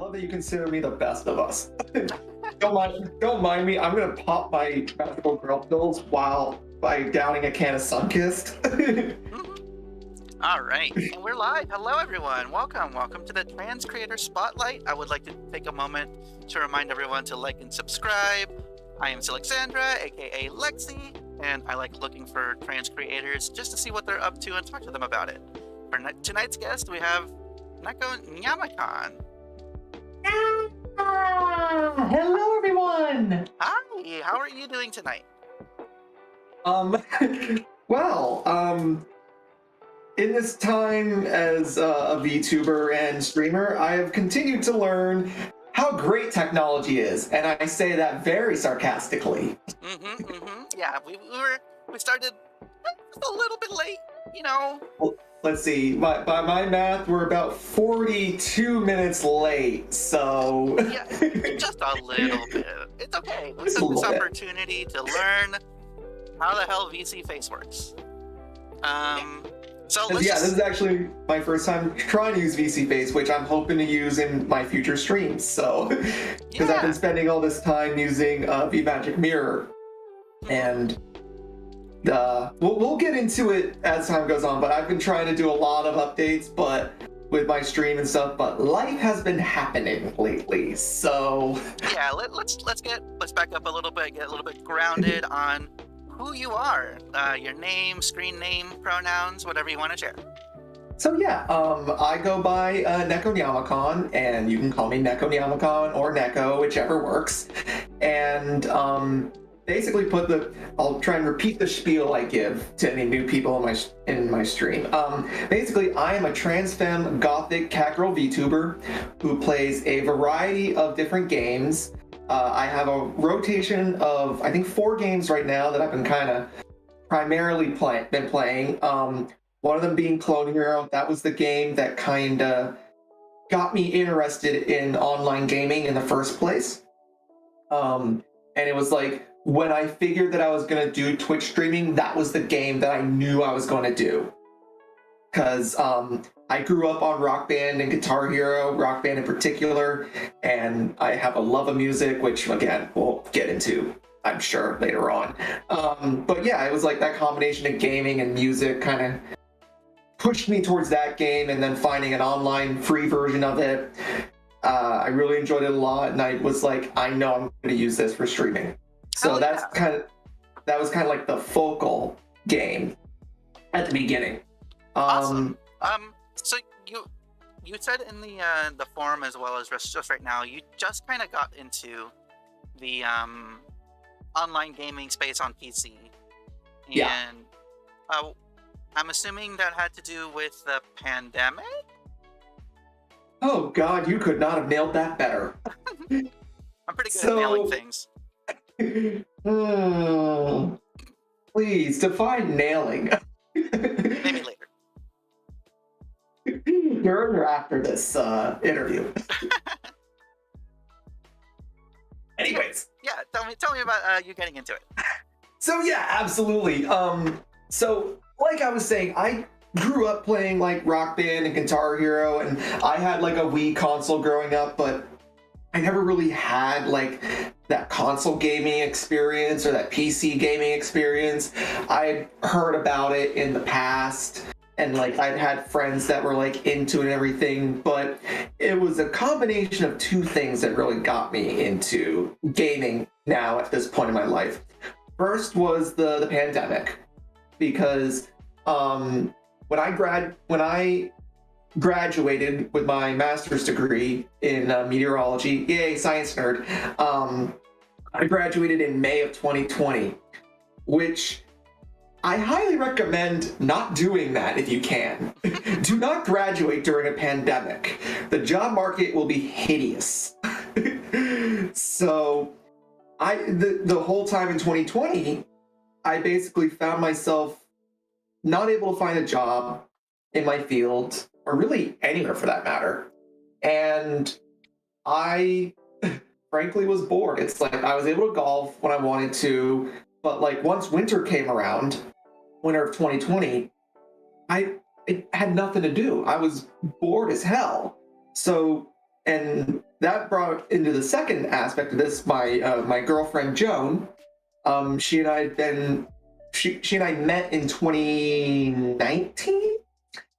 love that you consider me the best of us. Don't mind me. I'm gonna pop my magical grill pills while by downing a can of Sunkist. All right, and we're live. Hello, everyone. Welcome to the Trans Creator Spotlight. I would like to take a moment to remind everyone to like and subscribe. I am Silaxandra, aka Lexi, and I like looking for trans creators just to see what they're up to and talk to them about it. For tonight's guest, we have Nekonyaamicon. Hello, everyone. Hi, how are you doing tonight? Well, in this time as a VTuber and streamer, I have continued to learn how great technology is, and I say that very sarcastically. Yeah, we started just a little bit late, you know. Well, let's see, by my math, we're about 42 minutes late, so... Yeah, just a little bit. It's okay. We took this opportunity to learn how the hell VC Face works. This is actually my first time trying to use VC Face, which I'm hoping to use in my future streams. So, because I've been spending all this time using VMagic Mirror, and we'll get into it as time goes on. But I've been trying to do a lot of updates, but with my stream and stuff. But life has been happening lately, so yeah. Let's back up a little bit, get a little bit grounded on who you are, your name, screen name, pronouns, whatever you want to share. So yeah, I go by Nekonyaamicon, and you can call me Nekonyaamicon or Neko, whichever works. And basically I'll try and repeat the spiel I give to any new people in my stream. Basically, I am a trans femme gothic cat girl VTuber who plays a variety of different games. I have a rotation of, I think, 4 games right now that I've been kind of primarily been playing. One of them being Clone Hero. That was the game that kind of got me interested in online gaming in the first place. And it was like, when I figured that I was going to do Twitch streaming, that was the game that I knew I was going to do. Because I grew up on Rock Band and Guitar Hero, Rock Band in particular, and I have a love of music, which, again, we'll get into, I'm sure, later on. But yeah, it was like that combination of gaming and music kind of pushed me towards that game, and then finding an online free version of it. I really enjoyed it a lot, and I was like, I know I'm going to use this for streaming. So that was kind of like the focal game at the beginning. Awesome. So you said in the forum, as well as just right now, you just kind of got into the online gaming space on PC. And yeah. I'm assuming that had to do with the pandemic? Oh God, you could not have nailed that better. I'm pretty good at nailing things. Please define nailing. Maybe later. During or after this interview. Anyways. Yeah, tell me about you getting into it. So yeah, absolutely. So like I was saying, I grew up playing like Rock Band and Guitar Hero, and I had like a Wii console growing up, but I never really had like that console gaming experience or that PC gaming experience. I'd heard about it in the past, and like I'd had friends that were like into it and everything, but it was a combination of 2 things that really got me into gaming now at this point in my life. First was the pandemic, because when I graduated with my master's degree in meteorology, yay, science nerd, I graduated in May of 2020, which I highly recommend not doing that if you can. Do not graduate during a pandemic. The job market will be hideous. So the whole time in 2020, I basically found myself not able to find a job in my field, or really anywhere for that matter. And I frankly was bored. It's like I was able to golf when I wanted to, but like once winter came around, winter of 2020, I had nothing to do. I was bored as hell. So, and that brought into the second aspect of this. My girlfriend Joan, she and I met in 2019.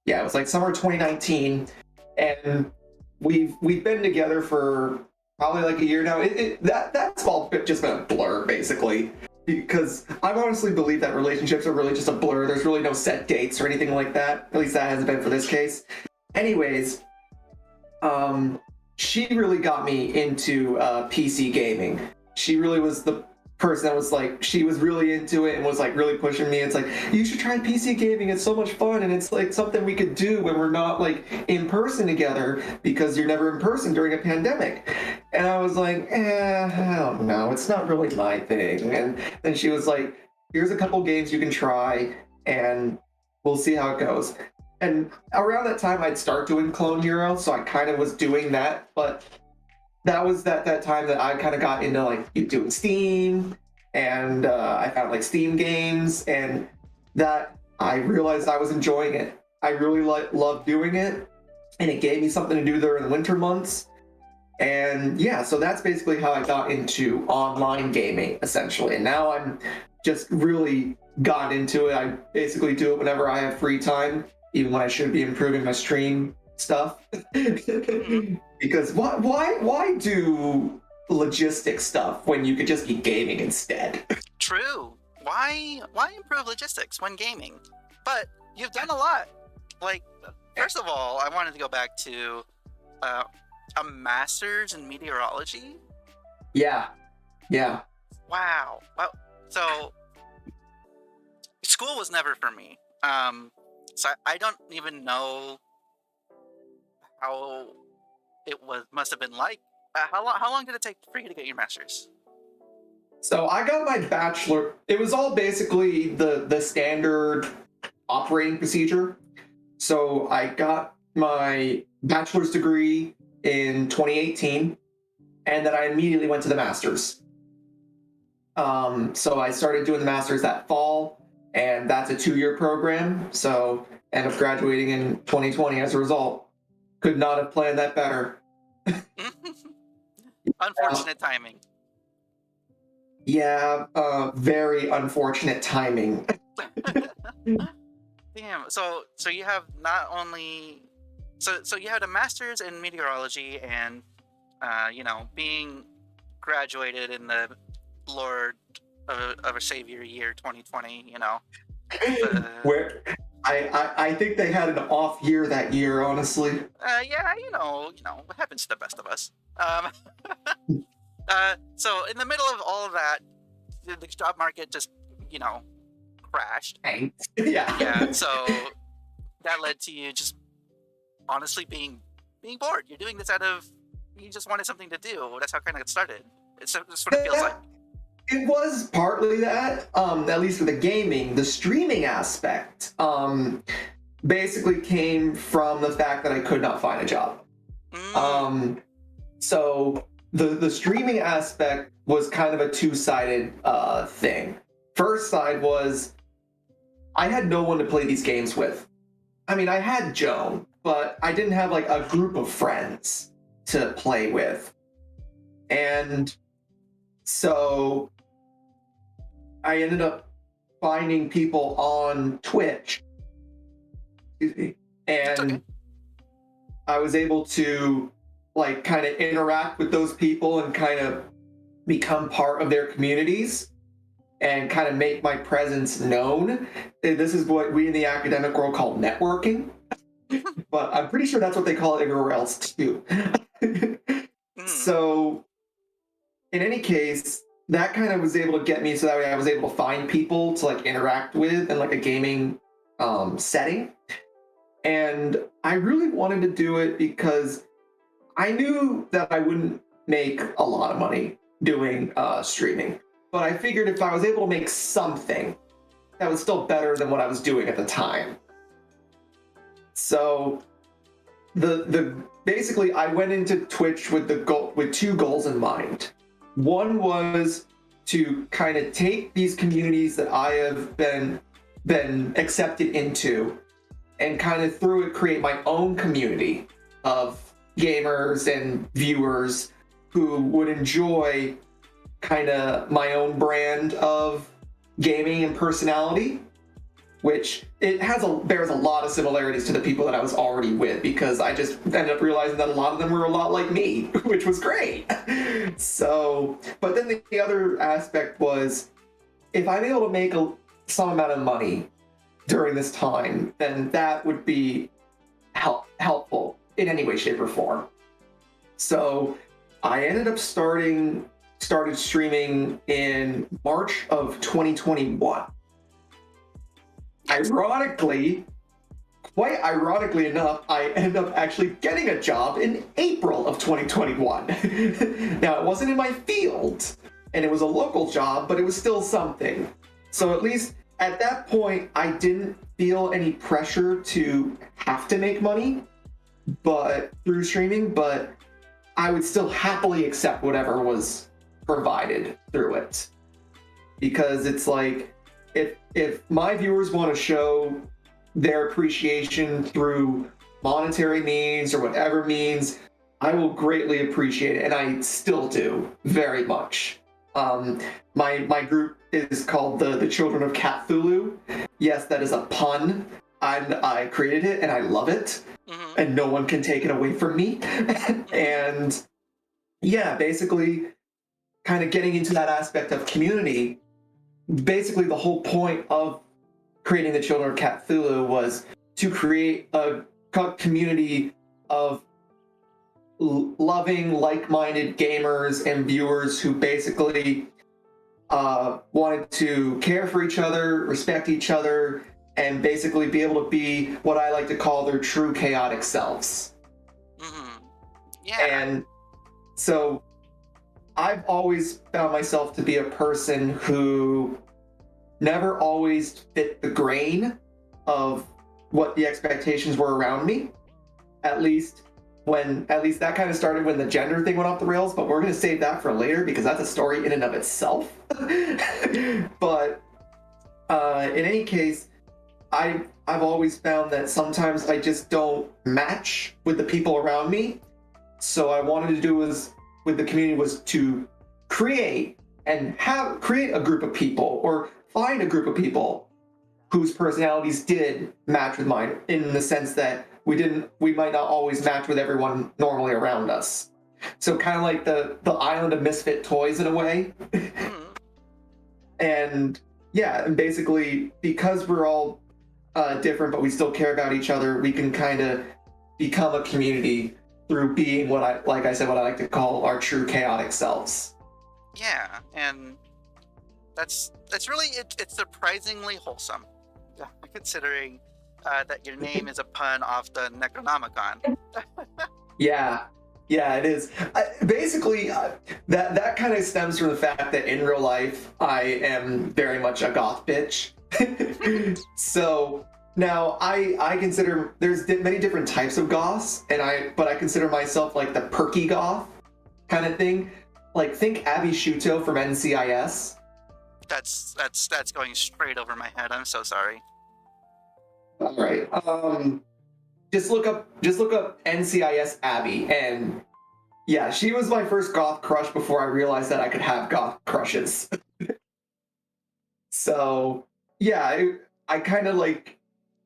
Yeah, it was like summer 2019, and we've been together for probably like a year now. That's all just been a blur basically, because I honestly believe that relationships are really just a blur. There's really no set dates or anything like that. At least that hasn't been for this case. Anyways, she really got me into PC gaming. She really was the person that was like, she was really into it and was like really pushing me. It's like, you should try PC gaming. It's so much fun, and it's like something we could do when we're not like in person together, because you're never in person during a pandemic. And I was like, I don't know. It's not really my thing. And then she was like, here's a couple games you can try, and we'll see how it goes. And around that time, I'd start doing Clone Hero, so I kind of was doing that, but that was that time that I kind of got into like doing Steam, and I found like Steam games, and that I realized I was enjoying it. I really loved doing it, and it gave me something to do during the winter months. And yeah, so that's basically how I got into online gaming, essentially. And now I'm just really gotten into it. I basically do it whenever I have free time, even when I should be improving my stream stuff. Because why do logistics stuff when you could just be gaming instead? True. Why improve logistics when gaming? But you've done a lot. Like, first of all, I wanted to go back to a master's in meteorology. Yeah. Wow. Well, so school was never for me. So I don't even know how it must have been like. How long did it take for you to get your master's? So I got my bachelor. It was all basically the standard operating procedure. So I got my bachelor's degree in 2018, and then I immediately went to the master's. So I started doing the master's that fall, and that's a 2-year program. So ended up graduating in 2020 as a result. Could not have planned that better. Unfortunate timing. Yeah, very unfortunate timing. Damn. So you have not only so you had a master's in meteorology, and being graduated in the Lord of a Savior year 2020. Where I think they had an off year that year, honestly. Yeah, what happens to the best of us. So in the middle of all of that, the job market just, crashed. Yeah. Yeah. So that led to you just honestly being bored. You're doing this you just wanted something to do. That's how kind of it started. That's what it feels like. It was partly that, at least for the gaming. The streaming aspect basically came from the fact that I could not find a job. So the streaming aspect was kind of a two-sided thing. First side was I had no one to play these games with. I mean, I had Joan, but I didn't have like a group of friends to play with. And so I ended up finding people on Twitch. And okay. I was able to like kind of interact with those people and kind of become part of their communities and kind of make my presence known. This is what we in the academic world call networking, but I'm pretty sure that's what they call it everywhere else too. So in any case, that kind of was able to get me so that way I was able to find people to like interact with in like a gaming setting. And I really wanted to do it because I knew that I wouldn't make a lot of money doing streaming. But I figured if I was able to make something, that was still better than what I was doing at the time. So basically I went into Twitch with two goals in mind. One was to kind of take these communities that I have been accepted into and kind of through it create my own community of gamers and viewers who would enjoy kind of my own brand of gaming and personality, which it bears a lot of similarities to the people that I was already with, because I just ended up realizing that a lot of them were a lot like me, which was great. So, but then the other aspect was, if I'm able to make some amount of money during this time, then that would be helpful in any way, shape, or form. So I ended up started streaming in March of 2021. Quite ironically enough, I ended up actually getting a job in April of 2021. Now, it wasn't in my field, and it was a local job, but it was still something. So at least at that point, I didn't feel any pressure to have to make money through streaming, but I would still happily accept whatever was provided through it. Because it's like, if my viewers want to show their appreciation through monetary means or whatever means, I will greatly appreciate it, and I still do very much. My group is called the Children of Cthulhu. Yes, that is a pun. I created it, and I love it, and no one can take it away from me. And yeah, basically, kind of getting into that aspect of community. Basically, the whole point of creating the Children of Cthulhu was to create a community of loving, like-minded gamers and viewers who basically wanted to care for each other, respect each other, and basically be able to be what I like to call their true chaotic selves. Yeah. And so I've always found myself to be a person who never always fit the grain of what the expectations were around me. At least that kind of started when the gender thing went off the rails, but we're going to save that for later because that's a story in and of itself. But in any case, I've always found that sometimes I just don't match with the people around me. So I wanted to do with the community was to create a group of people, or find a group of people whose personalities did match with mine, in the sense that we might not always match with everyone normally around us. So kind of like the island of misfit toys in a way. And yeah, and basically because we're all different, but we still care about each other, we can kind of become a community through being what I like to call our true chaotic selves. Yeah, and that's really it's surprisingly wholesome, considering that your name is a pun off the Nekonyaamicon. Yeah, it is. Basically, that kind of stems from the fact that in real life I am very much a goth bitch. So now I consider there's many different types of goths, but I consider myself like the perky goth kind of thing. Like, think Abby Shuto from NCIS. That's going straight over my head. I'm so sorry. All right. Just look up NCIS Abby, and yeah, she was my first goth crush before I realized that I could have goth crushes. So yeah, I kind of like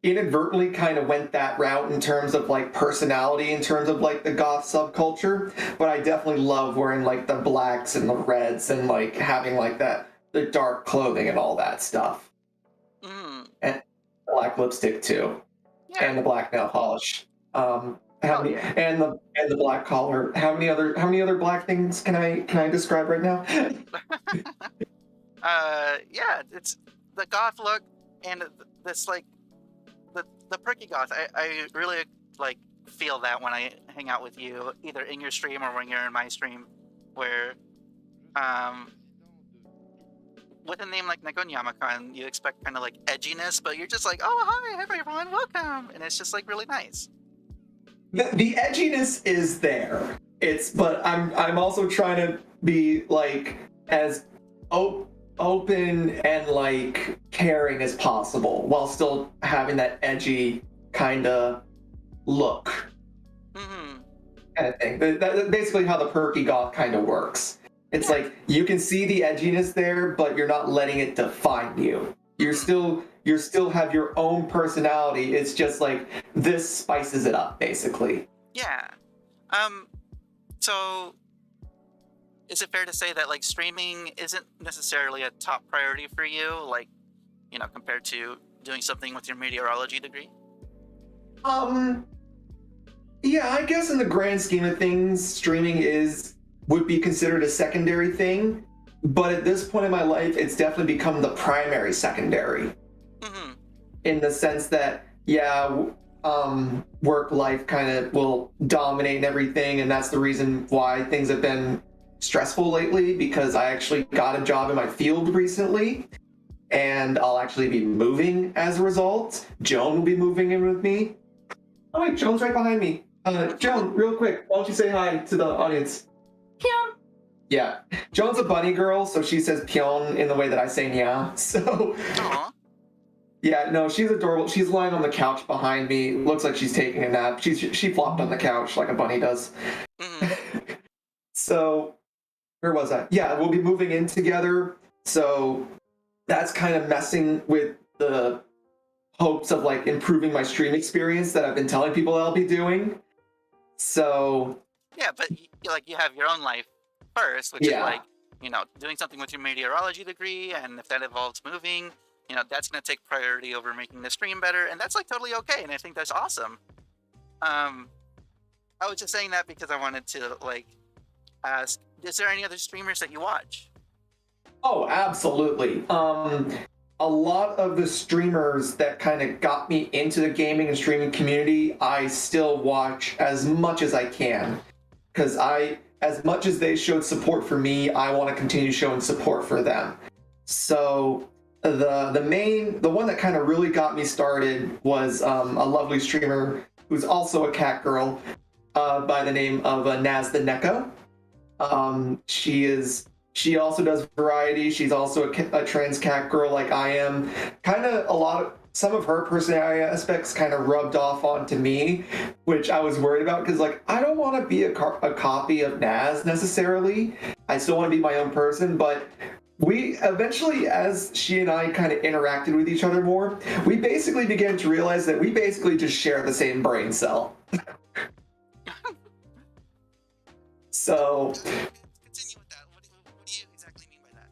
inadvertently kind of went that route in terms of like personality, in terms of like the goth subculture, but I definitely love wearing like the blacks and the reds and like having like the dark clothing and all that stuff. And black lipstick too. Yeah. And the black nail polish. And the black collar. How many other black things can I describe right now? Yeah, it's the goth look and this like the perky goth. I really like feel that when I hang out with you, either in your stream or when you're in my stream, where with a name like Nekonyaamicon, you expect kind of like edginess, but you're just like, oh, hi everyone, welcome, and it's just like really nice. The edginess is there. But I'm also trying to be like as open and like caring as possible while still having that edgy kind of look. kind of thing. That's basically how the perky goth kind of works. It's like you can see the edginess there, but you're not letting it define you. You're still have your own personality. It's just like this spices it up, basically. Yeah. So is it fair to say that like streaming isn't necessarily a top priority for you, like, you know, compared to doing something with your meteorology degree? Yeah, I guess in the grand scheme of things, streaming would be considered a secondary thing, but at this point in my life, it's definitely become the primary secondary. Mm-hmm. In the sense that, yeah, work life kind of will dominate everything, and that's the reason why things have been stressful lately, because I actually got a job in my field recently, and I'll actually be moving as a result. Joan will be moving in with me. Oh wait, Joan's right behind me. Joan, real quick, why don't you say hi to the audience? Pyeong. Yeah, Joan's a bunny girl, so she says pyeong in the way that I say nya. So, Aww. yeah, no, she's adorable. She's lying on the couch behind me. Looks like she's taking a nap. She flopped on the couch like a bunny does. Mm-hmm. So, where was I? Yeah, we'll be moving in together. So that's kind of messing with the hopes of like improving my stream experience that I've been telling people I'll be doing. So Yeah, but like you have your own life first, which is Yeah. like, you know, doing something with your meteorology degree, and if that involves moving, you know, that's gonna take priority over making the stream better, and that's like totally okay, and I think that's awesome. I was just saying that because I wanted to like ask, is there any other streamers that you watch? Oh, absolutely. A lot of the streamers that kind of got me into the gaming and streaming community, I still watch as much as I can. Because as much as they showed support for me, I want to continue showing support for them. So the one that kind of really got me started was a lovely streamer who's also a cat girl by the name of Naz the Neko. She also does variety. She's also a trans cat girl like I am. Kind of some of her personality aspects kind of rubbed off onto me, which I was worried about because like I don't want to be a copy of Naz necessarily. I still want to be my own person, but we eventually, as she and I kind of interacted with each other more, we basically began to realize that we basically just share the same brain cell. So Continue with that. What do you exactly mean by that?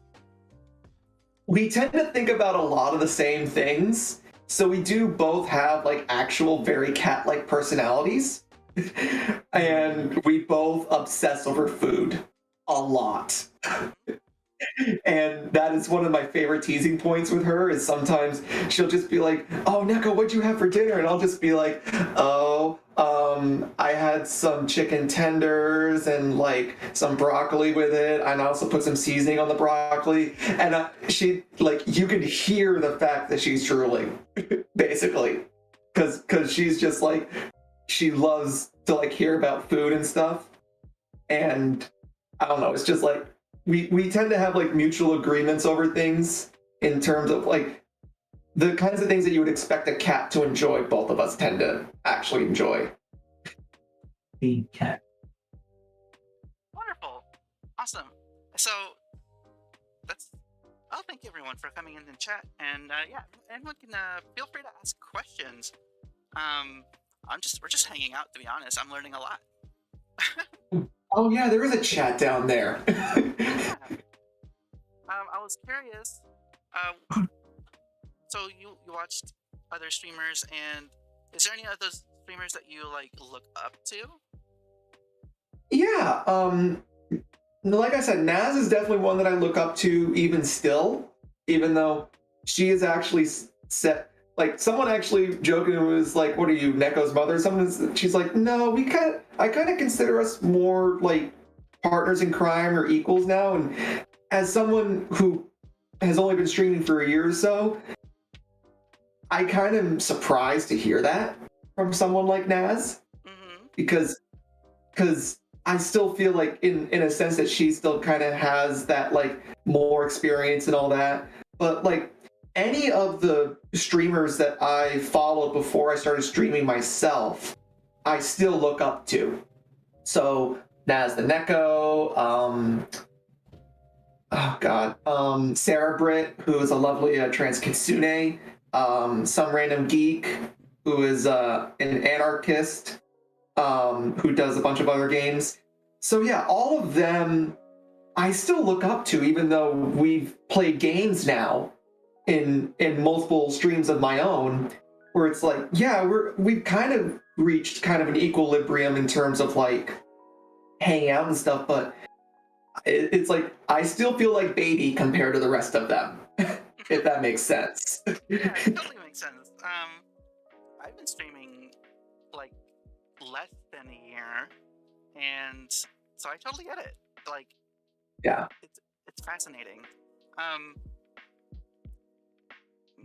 we tend to think about a lot of the same things. So we do both have like actual very cat-like personalities. And we both obsess over food a lot. And that is one of my favorite teasing points with her is sometimes she'll just be like, oh, Neko, what'd you have for dinner? And I'll just be like, oh, I had some chicken tenders and like some broccoli with it. And I also put some seasoning on the broccoli. And she, like, you could hear the fact that she's drooling, basically. Because she's just like, she loves to like hear about food and stuff. And I don't know, it's just like, we tend to have like mutual agreements over things in terms of like the kinds of things that you would expect a cat to enjoy. Both of us tend to actually enjoy. The cat. Wonderful. Awesome. So I'll thank everyone for coming in the chat, and yeah, anyone can feel free to ask questions. We're just hanging out, to be honest. I'm learning a lot. Oh yeah, there is a chat down there. Yeah. I was curious. So you watched other streamers, and is there any other streamers that you like look up to? Yeah, like I said, Naz is definitely one that I look up to even still, even though she is actually set. Like someone actually joking was like, "What are you, Neko's mother?" She's like, "No, I kind of consider us more like partners in crime or equals now." And as someone who has only been streaming for a year or so, I kind of am surprised to hear that from someone like Naz, because I still feel like in a sense that she still kind of has that like more experience and all that, but like any of the streamers that I followed before I started streaming myself, I still look up to. So Naz the Neko, Sarah Britt, who is a lovely trans kitsune, some random geek who is an anarchist, who does a bunch of other games. So yeah, all of them I still look up to, even though we've played games now in multiple streams of my own, where it's like, yeah, we've kind of reached kind of an equilibrium in terms of like hanging out and stuff, but it's like I still feel like baby compared to the rest of them, if that makes sense. Yeah, it totally makes sense. I've been streaming like less than a year, and so I totally get it. Like, Yeah. it's fascinating.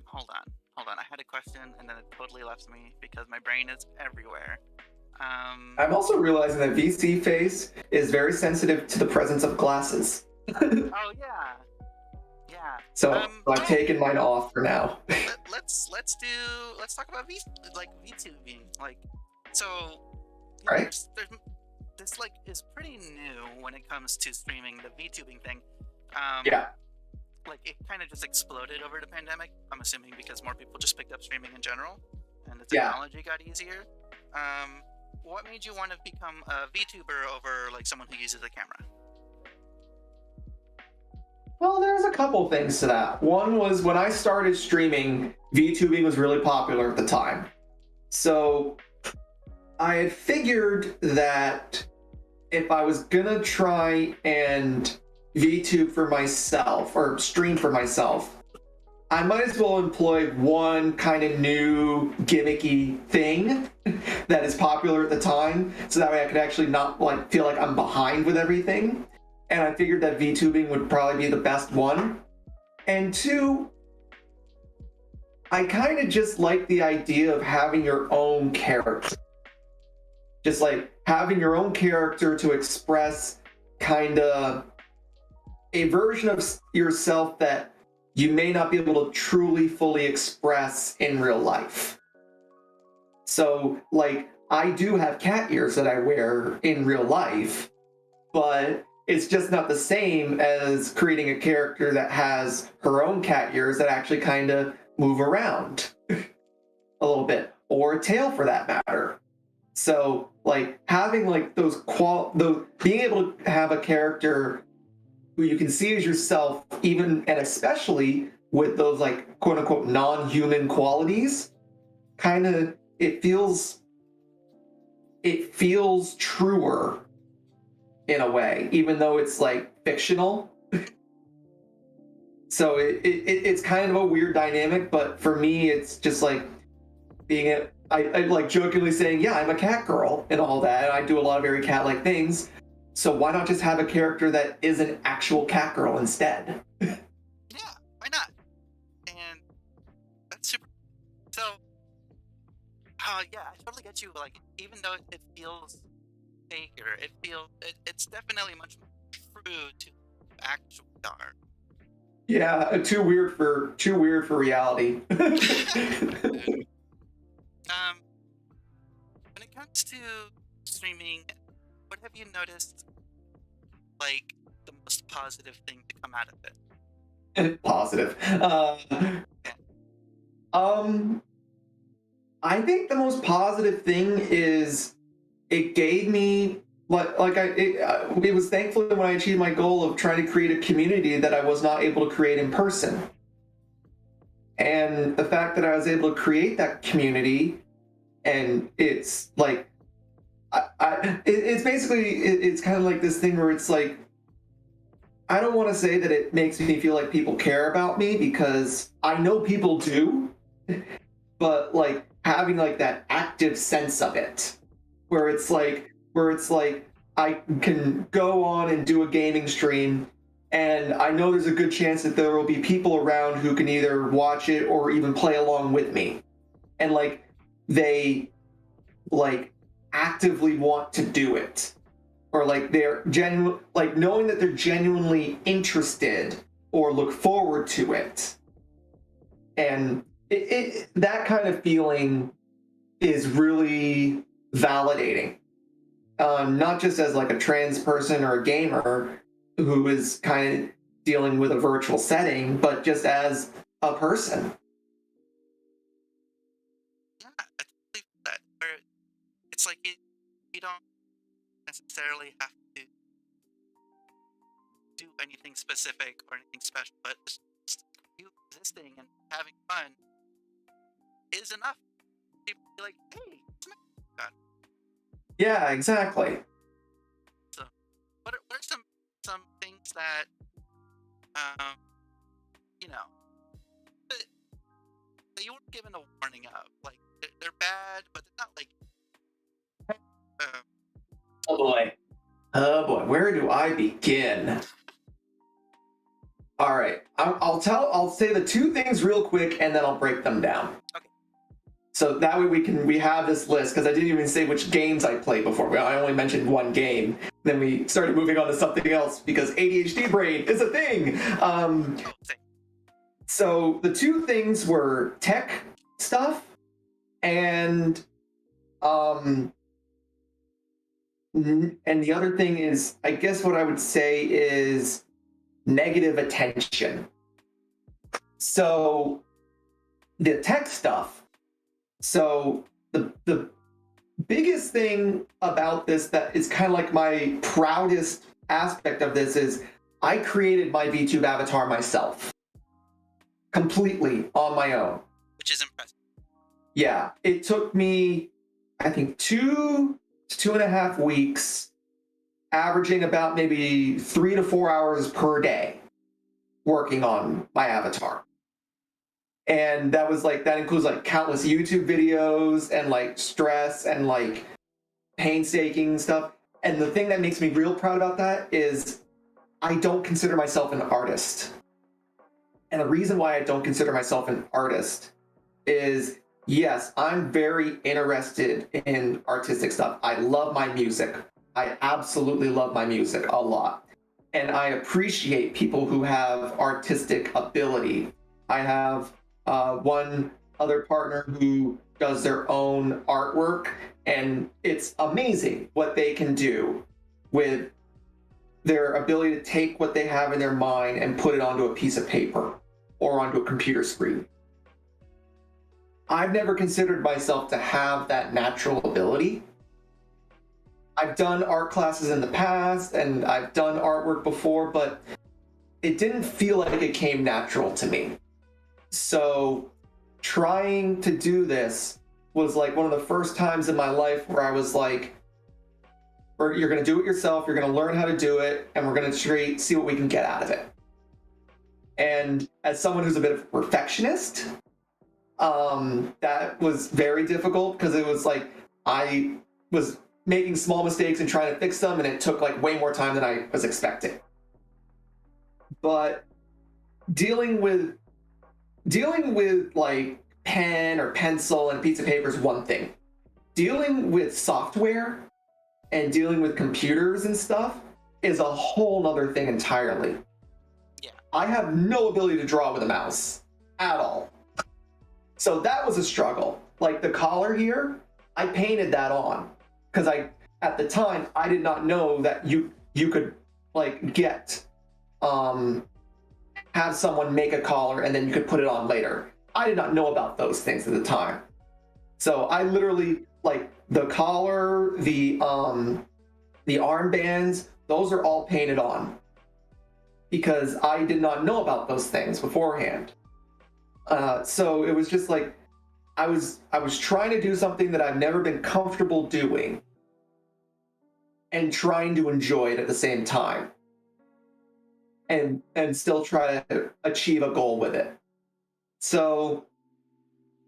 Hold on. I had a question, and then it totally left me because my brain is everywhere. I'm also realizing that VC face is very sensitive to the presence of glasses. Oh yeah. So I've taken mine off for now. Let's talk about VTubing. Like, so Right. this like is pretty new when it comes to streaming, the VTubing thing. Yeah. Like, it kind of just exploded over the pandemic. I'm assuming because more people just picked up streaming in general, and the technology got easier. What made you want to become a VTuber over like someone who uses a camera? Well, there's a couple things to that. One was when I started streaming, VTubing was really popular at the time. So I had figured that if I was gonna try and VTube for myself or stream for myself, I might as well employ one kind of new gimmicky thing that is popular at the time, so that way I could actually not like feel like I'm behind with everything. And I figured that VTubing would probably be the best one. And two, I kind of just like the idea of having your own character. Just like having your own character to express kind of a version of yourself that you may not be able to truly fully express in real life. So, like, I do have cat ears that I wear in real life, but it's just not the same as creating a character that has her own cat ears that actually kind of move around a little bit, or a tail for that matter. So, like, having like those being able to have a character who you can see as yourself, even and especially with those like quote unquote non-human qualities, kind of it feels truer in a way, even though it's like fictional. So it's kind of a weird dynamic, but for me, it's just like I like jokingly saying, yeah, I'm a cat girl and all that, and I do a lot of very cat-like things. So why not just have a character that is an actual cat girl instead? Yeah, why not? And that's super. So, yeah, I totally get you. Like, even though it feels faker, it's definitely much more true to actual art. Yeah, too weird for reality. When it comes to streaming, what have you noticed, like, the most positive thing to come out of it? Positive. I think the most positive thing is it gave me it was thankfully when I achieved my goal of trying to create a community that I was not able to create in person. And the fact that I was able to create that community, and it's like it's basically it's kind of like this thing where it's like, I don't want to say that it makes me feel like people care about me, because I know people do, but like having like that active sense of it, where it's like I can go on and do a gaming stream, and I know there's a good chance that there will be people around who can either watch it or even play along with me, and like they like actively want to do it, or like they're genuine, like knowing that they're genuinely interested or look forward to it. And that kind of feeling is really validating. not just as like a trans person or a gamer who is kind of dealing with a virtual setting, but just as a person. Yeah, I believe that. Where it's like you don't necessarily have to do anything specific or anything special, but just you existing and having fun is enough. People be like, hey, it's my God. Yeah, exactly. So, what are some things that um you know that, that you were given a warning of? Like they're bad, but they're not like um, Oh boy. Oh boy, where do I begin? All right, I'll say the two things real quick, and then I'll break them down. Okay. So that way we have this list, because I didn't even say which games I played before. I only mentioned one game. Then we started moving on to something else because ADHD brain is a thing. So the two things were tech stuff and the other thing is, I guess what I would say is negative attention. So the tech stuff. So the biggest thing about this that is kind of like my proudest aspect of this is I created my VTube avatar myself. Completely on my own. which is impressive. Yeah, it took me, I think, 2.5 weeks, averaging about maybe 3 to 4 hours per day working on my avatar. And that includes like countless YouTube videos and like stress and like painstaking stuff. And the thing that makes me real proud about that is I don't consider myself an artist. And the reason why I don't consider myself an artist is, yes, I'm very interested in artistic stuff. I love my music. I absolutely love my music a lot. And I appreciate people who have artistic ability. I have one other partner who does their own artwork, and it's amazing what they can do with their ability to take what they have in their mind and put it onto a piece of paper or onto a computer screen. I've never considered myself to have that natural ability. I've done art classes in the past and I've done artwork before, but it didn't feel like it came natural to me. So trying to do this was like one of the first times in my life where I was like, you're going to do it yourself, you're going to learn how to do it, and we're going to see what we can get out of it. And as someone who's a bit of a perfectionist, that was very difficult because it was like I was making small mistakes and trying to fix them, and it took like way more time than I was expecting. But dealing with like pen or pencil and a piece of paper is one thing. Dealing with software and dealing with computers and stuff is a whole nother thing entirely. Yeah. I have no ability to draw with a mouse at all. So that was a struggle. Like the collar here, I painted that on because at the time I did not know that you could like get have someone make a collar and then you could put it on later. I did not know about those things at the time. So I literally, like the collar, the armbands, those are all painted on because I did not know about those things beforehand. So it was just like I was trying to do something that I've never been comfortable doing and trying to enjoy it at the same time and still try to achieve a goal with it. So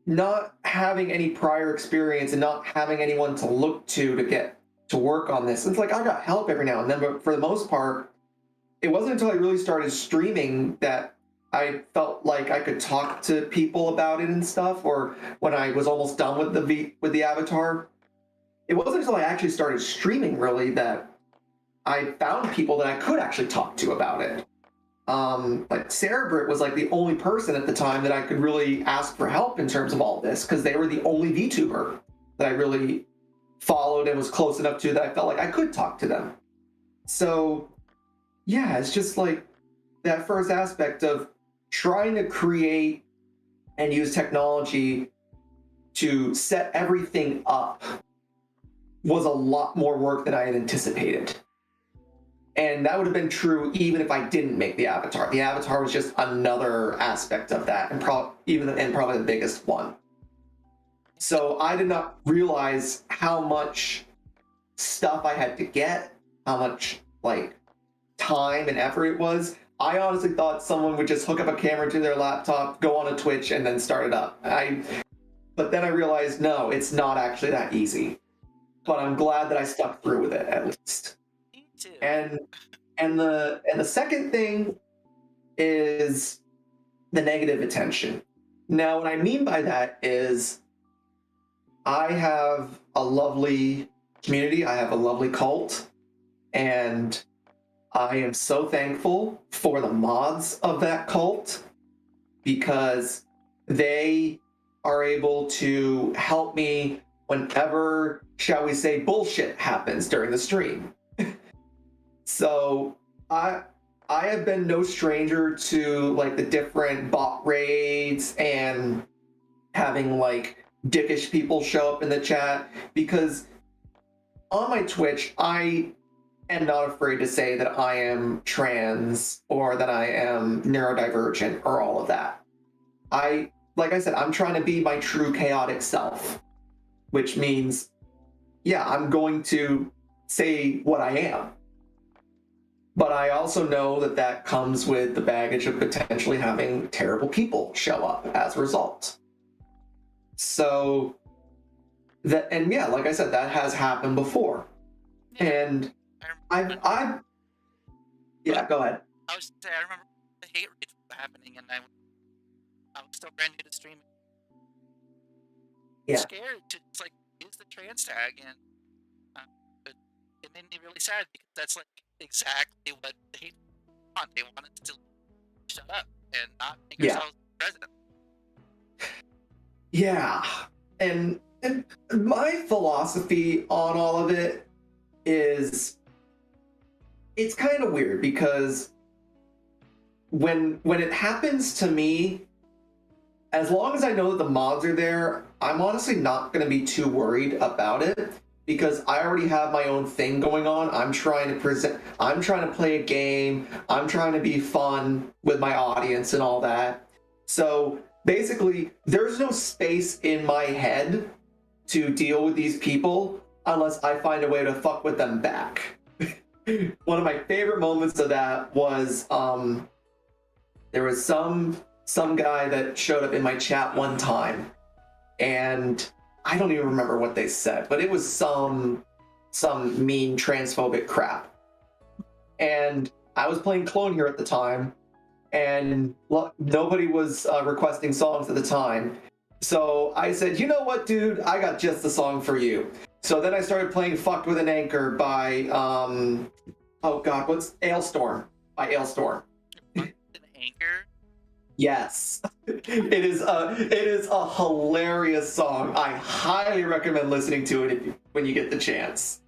not having any prior experience and not having anyone to look to get to work on this, it's like I got help every now and then, but for the most part, it wasn't until I really started streaming that I felt like I could talk to people about it and stuff, or when I was almost done with the avatar. It wasn't until I actually started streaming really that I found people that I could actually talk to about it. Like Sarah Britt was like the only person at the time that I could really ask for help in terms of all this, because they were the only VTuber that I really followed and was close enough to that I felt like I could talk to them. So yeah, it's just like that first aspect of trying to create and use technology to set everything up was a lot more work than I had anticipated. And that would have been true even if I didn't make the avatar. The avatar was just another aspect of that, and probably the biggest one. So I did not realize how much stuff I had to get, how much like time and effort it was. I honestly thought someone would just hook up a camera to their laptop, go on a Twitch, and then start it up. But then I realized, no, it's not actually that easy. But I'm glad that I stuck through with it at least. Me too. And the second thing is the negative attention. Now, what I mean by that is I have a lovely community, I have a lovely cult, and I am so thankful for the mods of that cult because they are able to help me whenever, shall we say, bullshit happens during the stream. So I have been no stranger to like the different bot raids and having like dickish people show up in the chat, because on my Twitch I am not afraid to say that I am trans or that I am neurodivergent or all of that. Like I said, I'm trying to be my true chaotic self, which means, yeah, I'm going to say what I am. But I also know that that comes with the baggage of potentially having terrible people show up as a result. So that, and yeah, like I said, that has happened before. And I've yeah, go ahead. I was say I remember the hate raids happening, and I was still brand new to streaming. Yeah. Scared to, it's like, use the trans tag, and but it made me really sad because that's like exactly what they want. They wanted to shut up and not make ourselves president. Yeah, and my philosophy on all of it is, it's kind of weird because when it happens to me, as long as I know that the mods are there, I'm honestly not going to be too worried about it because I already have my own thing going on. I'm trying to play a game. I'm trying to be fun with my audience and all that. So basically, there's no space in my head to deal with these people unless I find a way to fuck with them back. One of my favorite moments of that was there was some guy that showed up in my chat one time, and I don't even remember what they said, but it was some mean transphobic crap. And I was playing Clone here at the time, and nobody was requesting songs at the time. So I said, you know what, dude, I got just the song for you. So then I started playing Fucked with an Anchor by, oh god, what's Ailstorm? By Ailstorm. An anchor? Yes. It is a hilarious song. I highly recommend listening to it when you get the chance.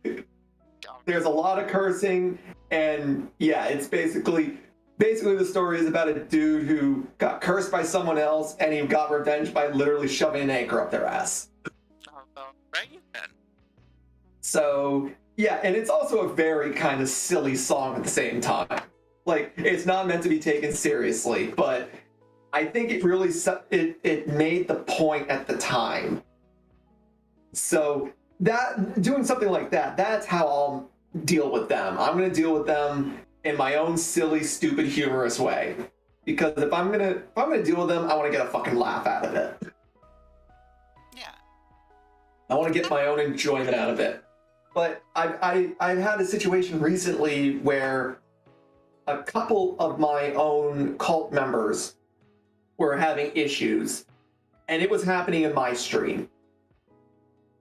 There's a lot of cursing, and yeah, it's basically the story is about a dude who got cursed by someone else, and he got revenge by literally shoving an anchor up their ass. Right then. So yeah, and it's also a very kind of silly song at the same time. Like, it's not meant to be taken seriously, but I think it really it made the point at the time. So that, doing something like that, that's how I'll deal with them. I'm going to deal with them in my own silly, stupid, humorous way. Because if I'm gonna deal with them, I want to get a fucking laugh out of it. Yeah. I want to get my own enjoyment out of it. But I've had a situation recently where a couple of my own cult members were having issues, and it was happening in my stream.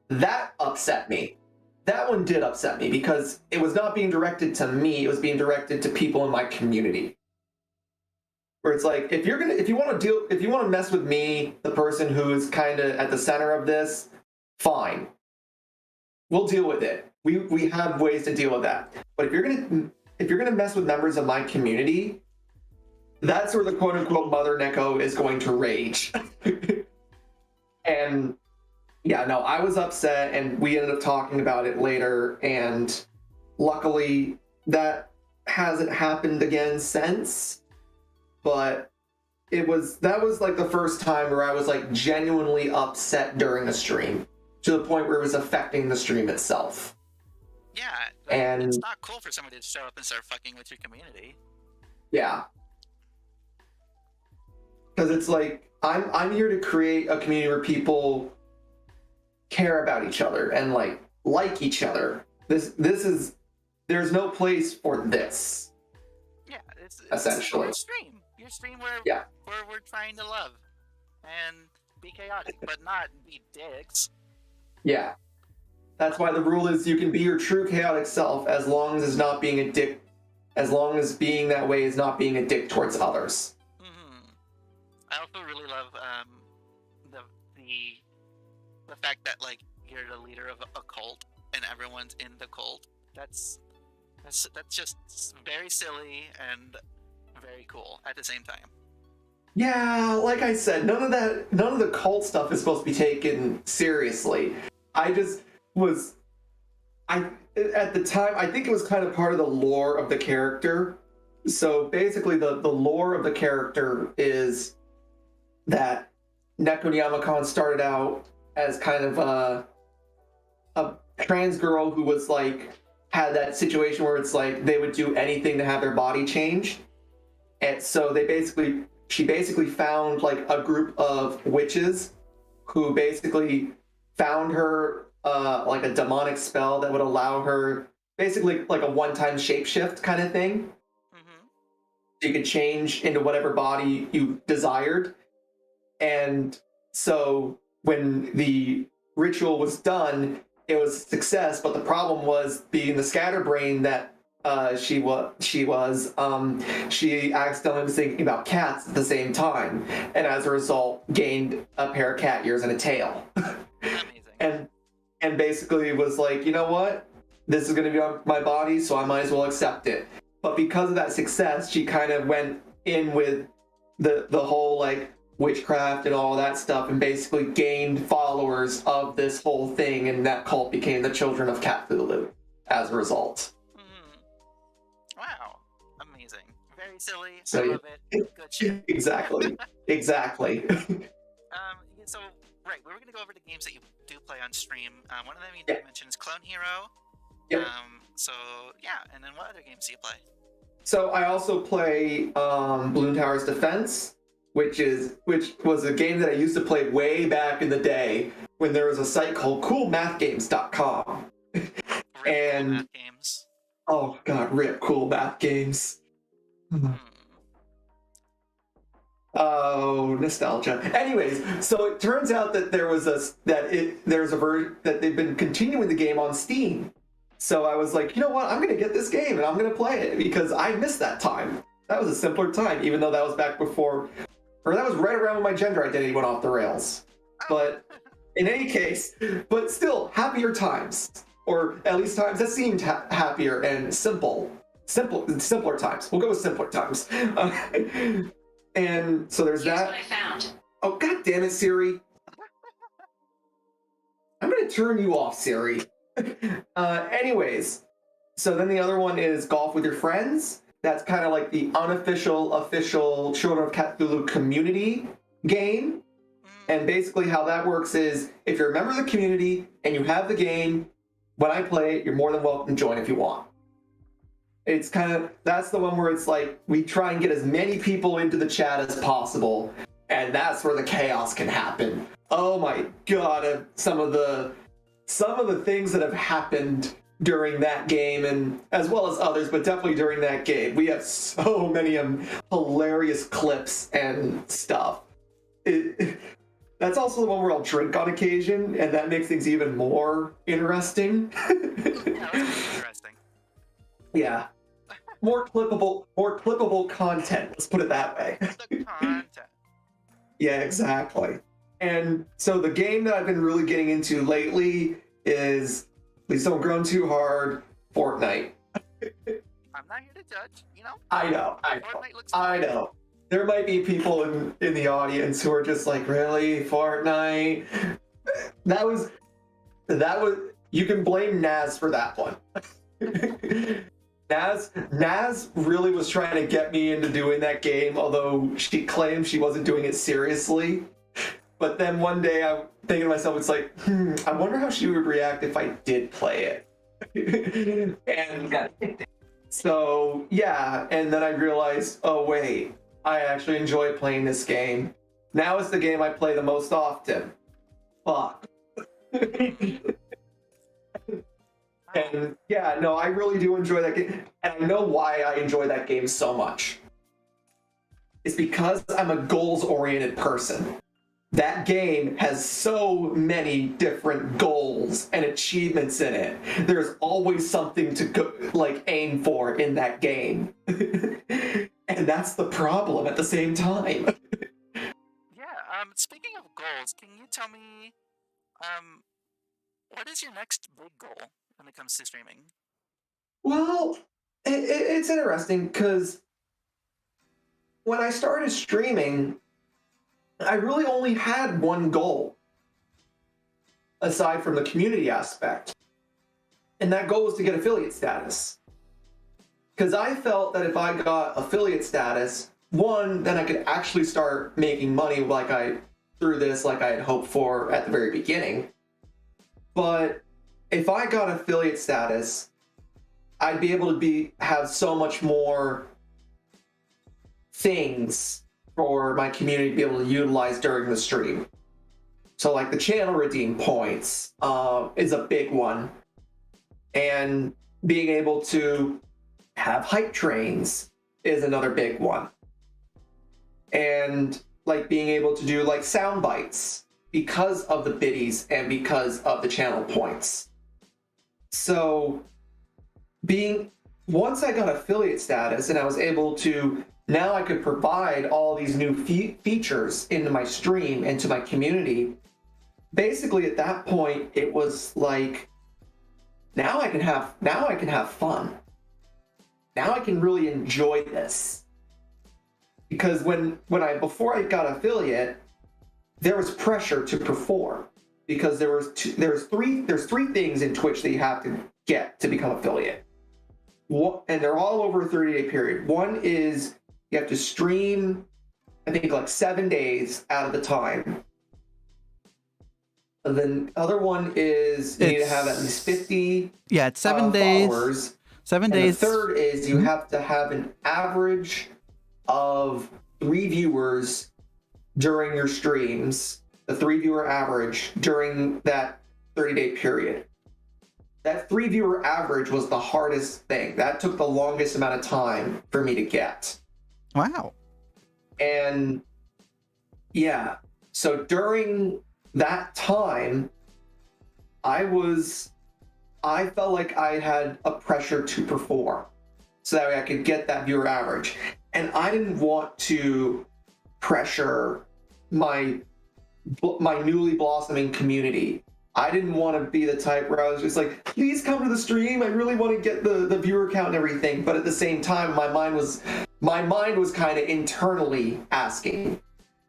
That upset me. That one did upset me because it was not being directed to me, it was being directed to people in my community. Where it's like, if you want to mess with me, the person who is kind of at the center of this, fine. we'll deal with it. We have ways to deal with that. But if you're gonna mess with members of my community, that's where the quote unquote mother Neko is going to rage. And yeah, no, I was upset, and we ended up talking about it later, and luckily that hasn't happened again since. But that was like the first time where I was like genuinely upset during a stream, to the point where it was affecting the stream itself. Yeah, And it's not cool for somebody to show up and start fucking with your community. yeah, because it's like I'm here to create a community where people care about each other and like each other. This is, there's no place for this. Yeah, it's essentially your stream where yeah, we're trying to love and be chaotic, but not be dicks. yeah. That's why the rule is you can be your true chaotic self as long as it's not being a dick, as long as being that way is not being a dick towards others. Mm-hmm. I also really love the fact that like you're the leader of a cult and everyone's in the cult. That's just very silly and very cool at the same time. Yeah, like I said, none of the cult stuff is supposed to be taken seriously. At the time, I think it was kind of part of the lore of the character. So basically the lore of the character is that Nekonyaamicon started out as kind of a trans girl who was like, had that situation where it's like they would do anything to have their body changed. And so she basically found like a group of witches who basically found her like a demonic spell that would allow her basically like a one-time shapeshift kind of thing. Mm-hmm. You could change into whatever body you desired. And so when the ritual was done, it was a success, but the problem was, being the scatterbrain that she accidentally was thinking about cats at the same time, and as a result gained a pair of cat ears and a tail. Amazing. and basically was like, you know what, this is going to be on my body, so I might as well accept it. But because of that success, she kind of went in with the whole like witchcraft and all that stuff, and basically gained followers of this whole thing, and that cult became the Children of Cthulhu as a result. Wow, amazing, very silly. So, I love it. Good shit. Exactly. So right, we were gonna go over the games that you do play on stream. One of them you Yeah. mentioned is Clone Hero. Yep. So yeah, and then what other games do you play? So I also play Balloon Towers Defense, which was a game that I used to play way back in the day when there was a site called coolmathgames.com. And Math games. oh god, rip Cool Math Games. Oh, nostalgia. Anyways, so it turns out that there's a version that they've been continuing the game on Steam. So I was like, you know what, I'm gonna get this game and I'm gonna play it because I missed that time. That was a simpler time, even though that was back before, or that was right around when my gender identity went off the rails. But in any case, but still, happier times, or at least times that seemed happier and simpler times. We'll go with simpler times. And so there's Here's that. what I found. Oh, god damn it, Siri. I'm gonna turn you off, Siri. Anyways, so then the other one is Golf with Your Friends. That's kind of like the unofficial, official Children of Cthulhu community game. And basically how that works is, if you're a member of the community and you have the game, when I play it, you're more than welcome to join if you want. It's kind of, that's the one where it's like, we try and get as many people into the chat as possible, and that's where the chaos can happen. Oh my god, some of the things that have happened during that game, and as well as others, but definitely during that game, we have so many hilarious clips and stuff. That's also the one where I'll drink on occasion, and that makes things even more interesting. Yeah, that's pretty interesting. Yeah. More clippable content, let's put it that way. The content. Yeah, exactly. And so the game that I've been really getting into lately is Please don't groan too hard. Fortnite. I'm not here to judge, you know? I know. Fortnite looks I fun. know. There might be people in the audience who are just like, really, Fortnite? That was. You can blame Naz for that one. Naz really was trying to get me into doing that game, although she claimed she wasn't doing it seriously. But then one day I'm thinking to myself, it's like, I wonder how she would react if I did play it. And so, yeah, and then I realized, oh wait, I actually enjoy playing this game. Now it's the game I play the most often. Fuck. And yeah, no, I really do enjoy that game. And I know why I enjoy that game so much. It's because I'm a goals-oriented person. That game has so many different goals and achievements in it. There's always something to go, aim for in that game. And that's the problem at the same time. Yeah, speaking of goals, can you tell me, what is your next big goal when it comes to streaming? Well, it's interesting because when I started streaming, I really only had one goal aside from the community aspect. And that goal was to get affiliate status. Because I felt that if I got affiliate status, one, then I could actually start making money through this like I had hoped for at the very beginning. But if I got affiliate status, I'd be able to have so much more things for my community to be able to utilize during the stream. So like the channel redeem points is a big one. And being able to have hype trains is another big one. And like being able to do like sound bites because of the biddies and because of the channel points. So once I got affiliate status and I was able to, now I could provide all these new features into my stream and to my community. Basically at that point, it was like, now I can have fun. Now I can really enjoy this. Because before I got affiliate, there was pressure to perform because there's three things in Twitch that you have to get to become affiliate. And they're all over a 30-day period. One is you have to stream, I think like 7 days out of the time. And then the other one is you need to have at least 50 it's 7 days. followers. 7 And days. the third is you have to have an average of 3 viewers during your streams, the 3 viewer average during that 30-day period. That 3 viewer average was the hardest thing. That took the longest amount of time for me to get. Wow. And yeah, so during that time, I felt like I had a pressure to perform so that way I could get that viewer average. And I didn't want to pressure my newly blossoming community. I didn't want to be the type where I was just like, please come to the stream. I really want to get the viewer count and everything. But at the same time, my mind was kind of internally asking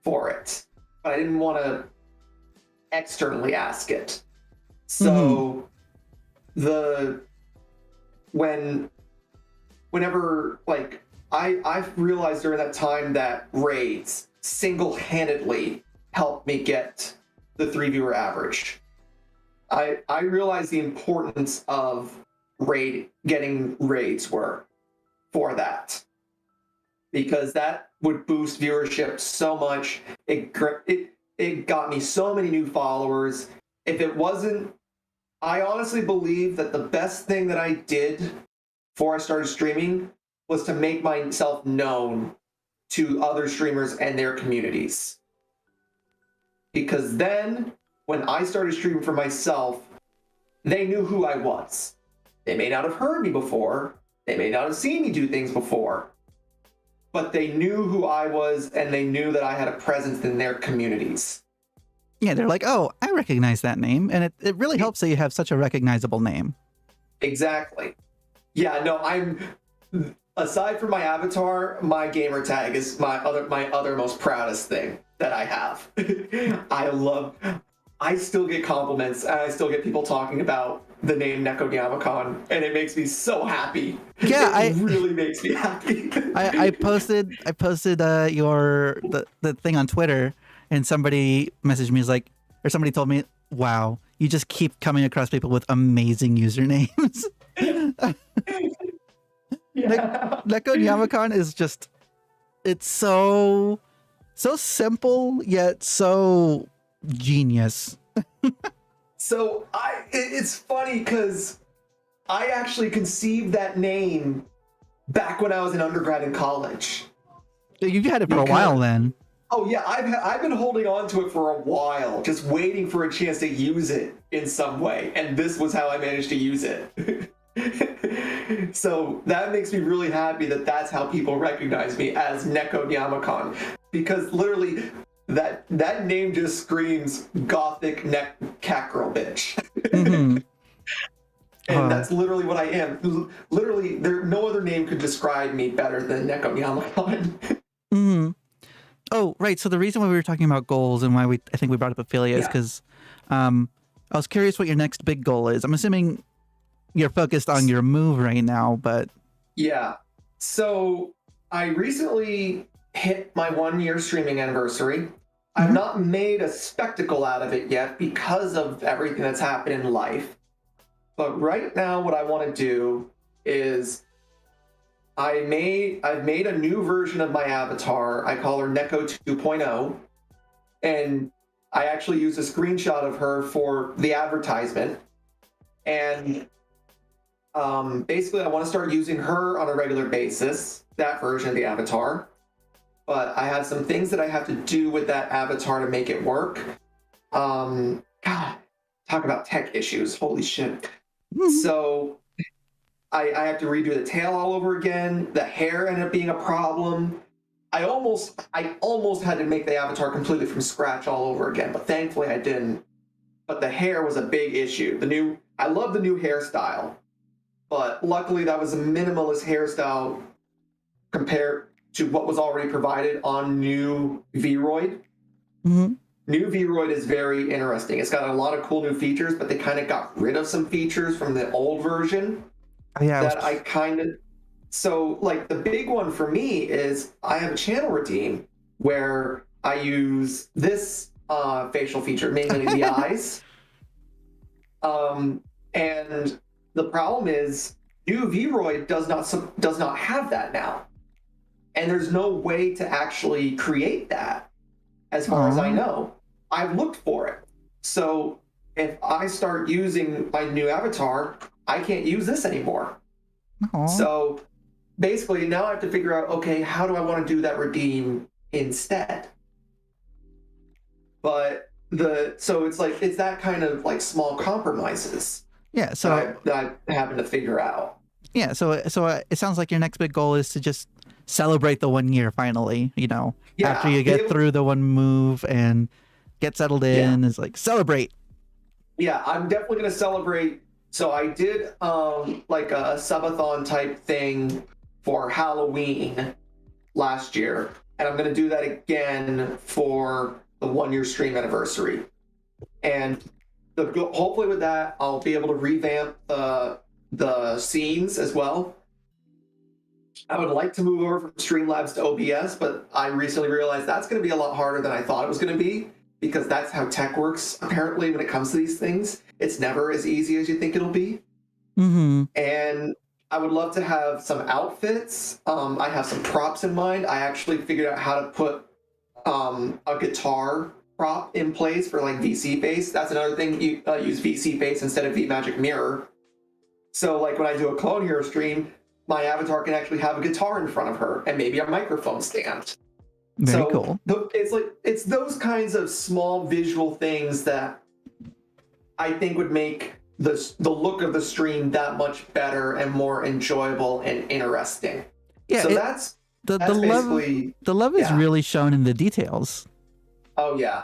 for it. But I didn't want to externally ask it. So whenever like I realized during that time that raids single-handedly helped me get the 3 viewer average. I realized the importance of getting raids for that, because that would boost viewership so much. It got me so many new followers. If it wasn't, I honestly believe that the best thing that I did before I started streaming was to make myself known to other streamers and their communities. Because then, when I started streaming for myself, they knew who I was. They may not have heard me before, they may not have seen me do things before, but they knew who I was and they knew that I had a presence in their communities. Yeah, they're like, oh, I recognize that name. And it really helps that you have such a recognizable name. Exactly. Yeah, no, aside from my avatar, my gamer tag is my other most proudest thing that I have. I still get compliments and I still get people talking about the name Nekonyaamicon, and it makes me so happy. Yeah, it really makes me happy. I posted the thing on Twitter, and somebody messaged me, or somebody told me, wow, you just keep coming across people with amazing usernames. Yeah. Nekonyaamicon is just, it's so simple yet so genius. So it's funny because I actually conceived that name back when I was an undergrad in college. You've had it for a while then. Oh yeah, I've been holding on to it for a while, just waiting for a chance to use it in some way, and this was how I managed to use it. So that makes me really happy that that's how people recognize me, as Nekonyaamicon, because literally that name just screams gothic cat girl bitch. Mm-hmm. And that's literally what I am. Literally, no other name could describe me better than Nekonyaamicon. Mm-hmm. Oh, right. So the reason why we were talking about goals and why I think we brought up Ophelia is because I was curious what your next big goal is. I'm assuming you're focused on your move right now, but... Yeah. So I recently hit my 1-year streaming anniversary. Mm-hmm. I've not made a spectacle out of it yet because of everything that's happened in life. But right now what I want to do is I've made a new version of my avatar. I call her Neko 2.0. And I actually used a screenshot of her for the advertisement. And basically I want to start using her on a regular basis, that version of the avatar. But I have some things that I have to do with that avatar to make it work. God, talk about tech issues. Holy shit. So I have to redo the tail all over again. The hair ended up being a problem. I almost had to make the avatar completely from scratch all over again, but thankfully I didn't. But the hair was a big issue. I love the new hairstyle, but luckily that was a minimalist hairstyle compared to what was already provided on new Vroid. Mm-hmm. New Vroid is very interesting. It's got a lot of cool new features, but they kind of got rid of some features from the old version. So like the big one for me is I have a channel redeem where I use this facial feature, mainly the eyes. And the problem is new Vroid does not have that now. And there's no way to actually create that as far as I know. I've looked for it. So if I start using my new avatar, I can't use this anymore. So basically now I have to figure out, okay, how do I want to do that redeem instead? But so it's that kind of like small compromises. Yeah. So that I'm having to figure out. Yeah. So it sounds like your next big goal is to just celebrate the 1 year finally, after you get through the one move and get settled in, is like celebrate. Yeah, I'm definitely going to celebrate. So I did like a subathon type thing for Halloween last year, and I'm going to do that again for the 1 year stream anniversary. And hopefully with that, I'll be able to revamp the scenes as well. I would like to move over from Streamlabs to OBS, but I recently realized that's going to be a lot harder than I thought it was going to be, because that's how tech works, apparently, when it comes to these things. It's never as easy as you think it'll be. Mm-hmm. And I would love to have some outfits. I have some props in mind. I actually figured out how to put a guitar prop in place for like VC Face. That's another thing. You use VC Face instead of VMagic Mirror. So like when I do a Clone Hero stream, my avatar can actually have a guitar in front of her and maybe a microphone stand. Very cool. It's those kinds of small visual things that I think would make the look of the stream that much better and more enjoyable and interesting. Yeah, so that's the love is really shown in the details. Oh yeah.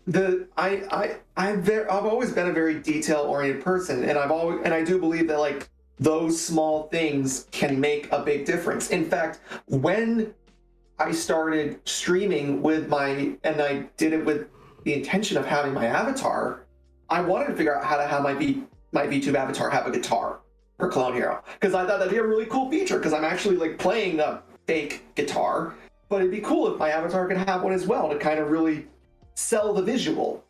I've always been a very detail oriented person, and I do believe that like those small things can make a big difference. In fact, when I started streaming and I did it with the intention of having my avatar, I wanted to figure out how to have my VTube avatar have a guitar for Clone Hero, because I thought that'd be a really cool feature, because I'm actually like playing a fake guitar, but it'd be cool if my avatar could have one as well to kind of really sell the visual.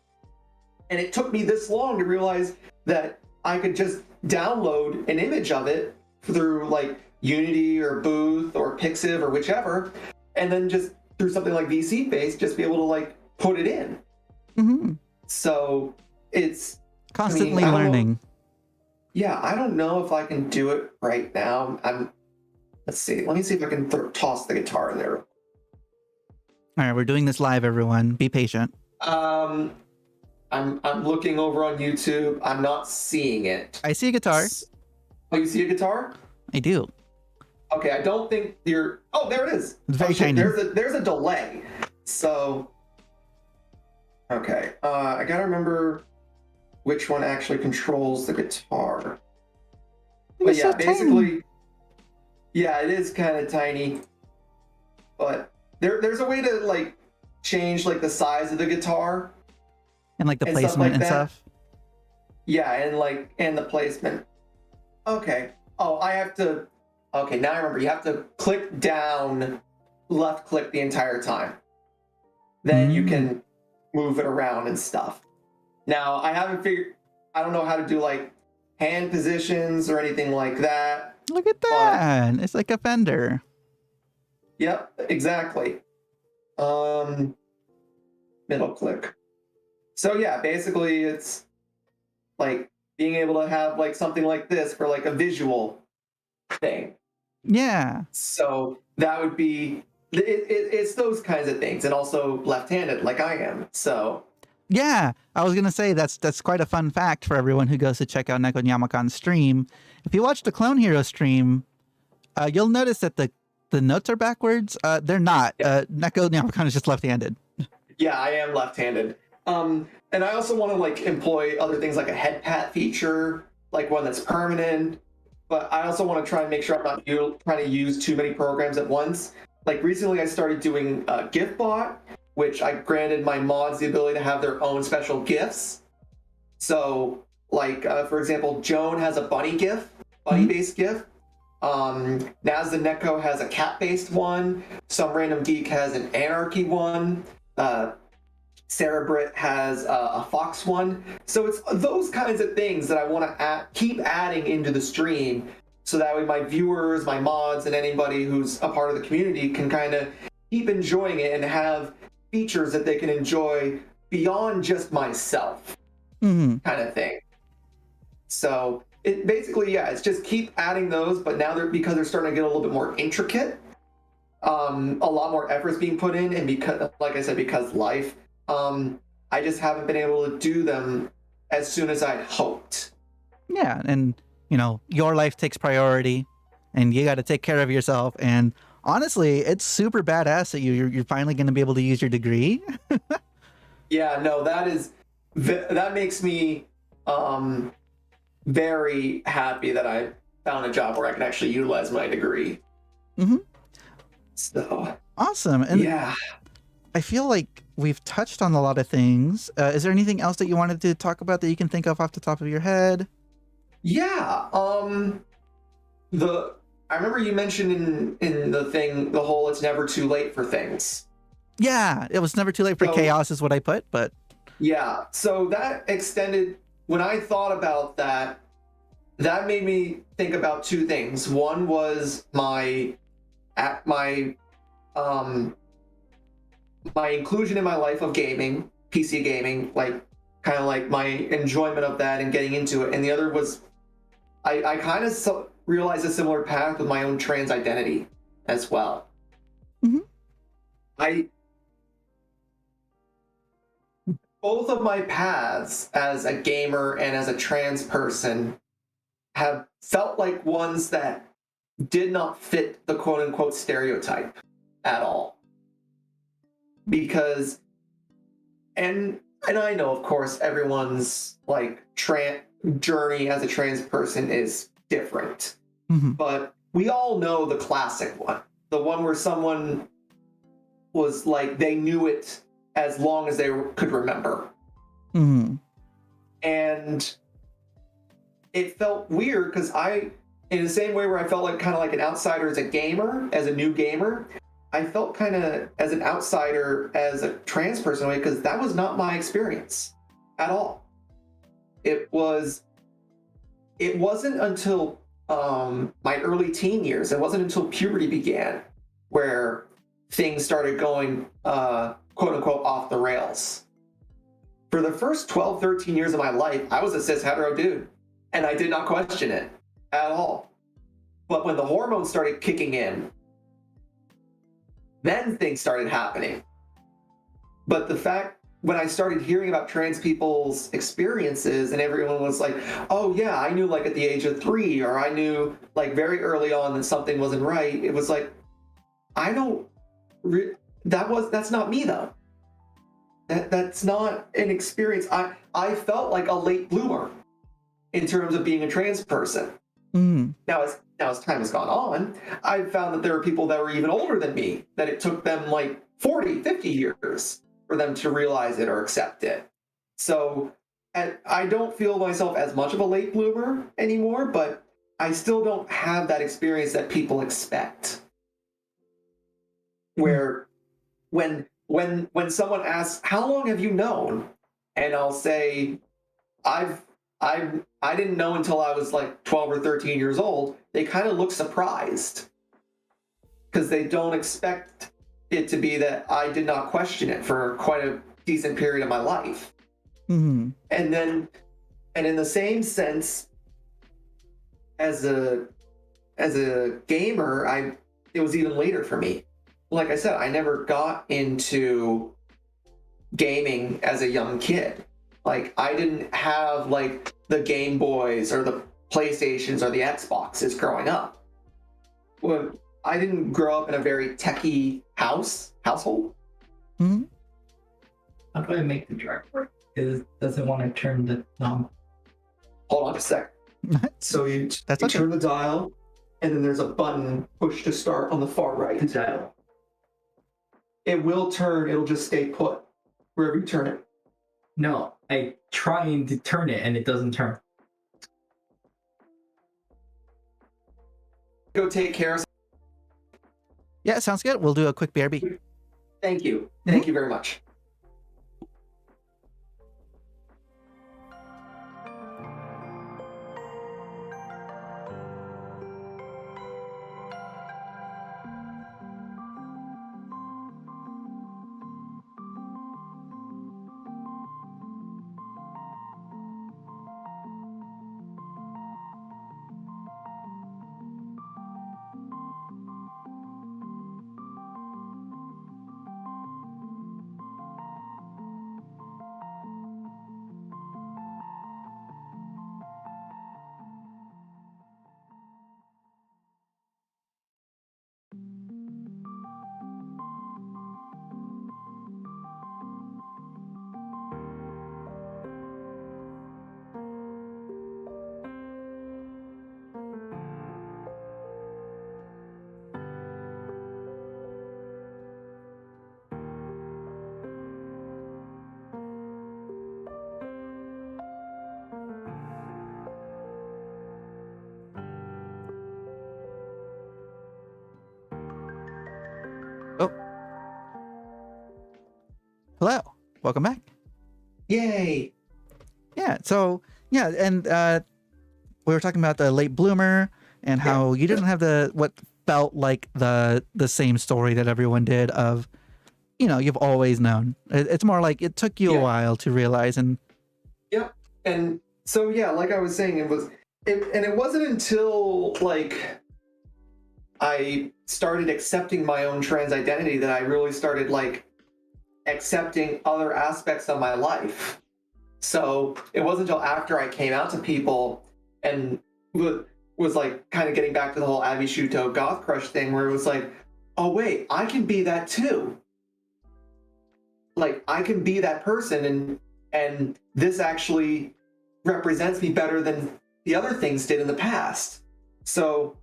And it took me this long to realize that I could just download an image of it through like Unity or Booth or Pixiv or whichever, and then just through something like VC Face, just be able to like put it in. Mm-hmm. So it's Constantly learning. Yeah, I don't know if I can do it right now. Let's see. Let me see if I can toss the guitar in there. All right, we're doing this live, everyone. Be patient. I'm looking over on YouTube. I'm not seeing it. I see a guitar. Oh, you see a guitar? I do. Okay, I don't think you're. Oh, there it is. It's very tiny. There's a delay. So, okay, I gotta remember which one actually controls the guitar. But yeah, basically, yeah, it is kind of tiny. But there's a way to like change like the size of the guitar And like the and stuff placement like and that. stuff. Yeah, and the placement. Okay. Oh, I have to. Okay, now I remember. You have to click down, left click the entire time. Then you can move it around and stuff. Now, I haven't figured. I don't know how to do like hand positions or anything like that. Look at that. It's like a Fender. Yep, exactly. Middle click. So yeah, basically it's like being able to have like something like this for like a visual thing. Yeah. So that would be it's those kinds of things, and also left-handed like I am. So Yeah, I was gonna say that's quite a fun fact for everyone who goes to check out Nekonyaamicon's stream. If you watch the Clone Hero stream, you'll notice that the notes are backwards. They're not. Nekonyaamicon is just left-handed. yeah, I am left-handed. And I also want to like employ other things like a head pat feature, like one that's permanent. But I also want to try and make sure I'm not trying to use too many programs at once. Like recently, I started doing GIFbot, which I granted my mods the ability to have their own special GIFs. So, like for example, Joan has a bunny GIF, bunny-based GIF. Naz the Neko has a cat-based one. Some random geek has an anarchy one. Sarah Britt has a fox one. So it's those kinds of things that I want to keep adding into the stream, so that way my viewers, my mods, and anybody who's a part of the community can kind of keep enjoying it and have features that they can enjoy beyond just myself, kind of thing. So it basically, yeah, it's just keep adding those, but now because they're starting to get a little bit more intricate, a lot more effort's being put in, and because, like I said, because life, I just haven't been able to do them as soon as I'd hoped. Yeah, and you know, your life takes priority, and you got to take care of yourself. And honestly, it's super badass that you're finally going to be able to use your degree. Yeah, no, that makes me very happy that I found a job where I can actually utilize my degree. So awesome. And yeah, I feel like we've touched on a lot of things. Is there anything else that you wanted to talk about that you can think of off the top of your head? Yeah. I remember you mentioned in the thing, the whole "it's never too late for things." Yeah, it was never too late for chaos is what I put, but yeah. So that extended, when I thought about that, that made me think about two things. One was my inclusion in my life of gaming, PC gaming, like kind of like my enjoyment of that and getting into it. And the other was I kind of realized a similar path with my own trans identity as well. Both of my paths as a gamer and as a trans person have felt like ones that did not fit the quote-unquote stereotype at all. Because, and and I know, of course, everyone's like journey as a trans person is different, but we all know the classic one, the one where someone was like they knew it as long as they could remember, and it felt weird because in the same way where I felt like kind of like an outsider as a gamer, as a new gamer, I felt kind of as an outsider as a trans person, because that was not my experience at all. It wasn't until my early teen years, it wasn't until puberty began where things started going quote unquote off the rails. For the first 12, 13 years of my life, I was a cis hetero dude, and I did not question it at all. But when the hormones started kicking in, then things started happening. But the fact, when I started hearing about trans people's experiences and everyone was like, oh yeah, I knew like at the age of 3, or I knew like very early on that something wasn't right, it was like, that's not me though. That's not an experience. I felt like a late bloomer in terms of being a trans person. Now as time has gone on, I've found that there are people that were even older than me, that it took them like 40, 50 years for them to realize it or accept it. So I don't feel myself as much of a late bloomer anymore, but I still don't have that experience that people expect. Where when someone asks, how long have you known? And I'll say, I didn't know until I was like 12 or 13 years old, they kind of look surprised because they don't expect it to be that I did not question it for quite a decent period of my life. And in the same sense, as a gamer, it was even later for me. Like I said, I never got into gaming as a young kid. Like, I didn't have like the Game Boys or the PlayStations or the Xboxes growing up. Well, I didn't grow up in a very techie household. How do I make the drive work? It doesn't want to turn the knob. Hold on a sec. So you turn the dial, and then there's a button push to start on the far right. The dial. It will turn. It'll just stay put wherever you turn it. No, I trying to turn it and it doesn't turn. Go take care of. Yeah, sounds good. We'll do a quick BRB. Thank you. Thank you very much. Hello, welcome back. Yay! Yeah, so yeah, and we were talking about the late bloomer and how you didn't have what felt like the same story that everyone did of, you've always known. It's more like it took you a while to realize. And and so like I was saying, it wasn't until like I started accepting my own trans identity that I really started like accepting other aspects of my life. So it wasn't until after I came out to people and was like kind of getting back to the whole Abby Shuto goth crush thing, where it was like, oh wait, I can be that too. Like, I can be that person, And this actually represents me better than the other things did in the past. So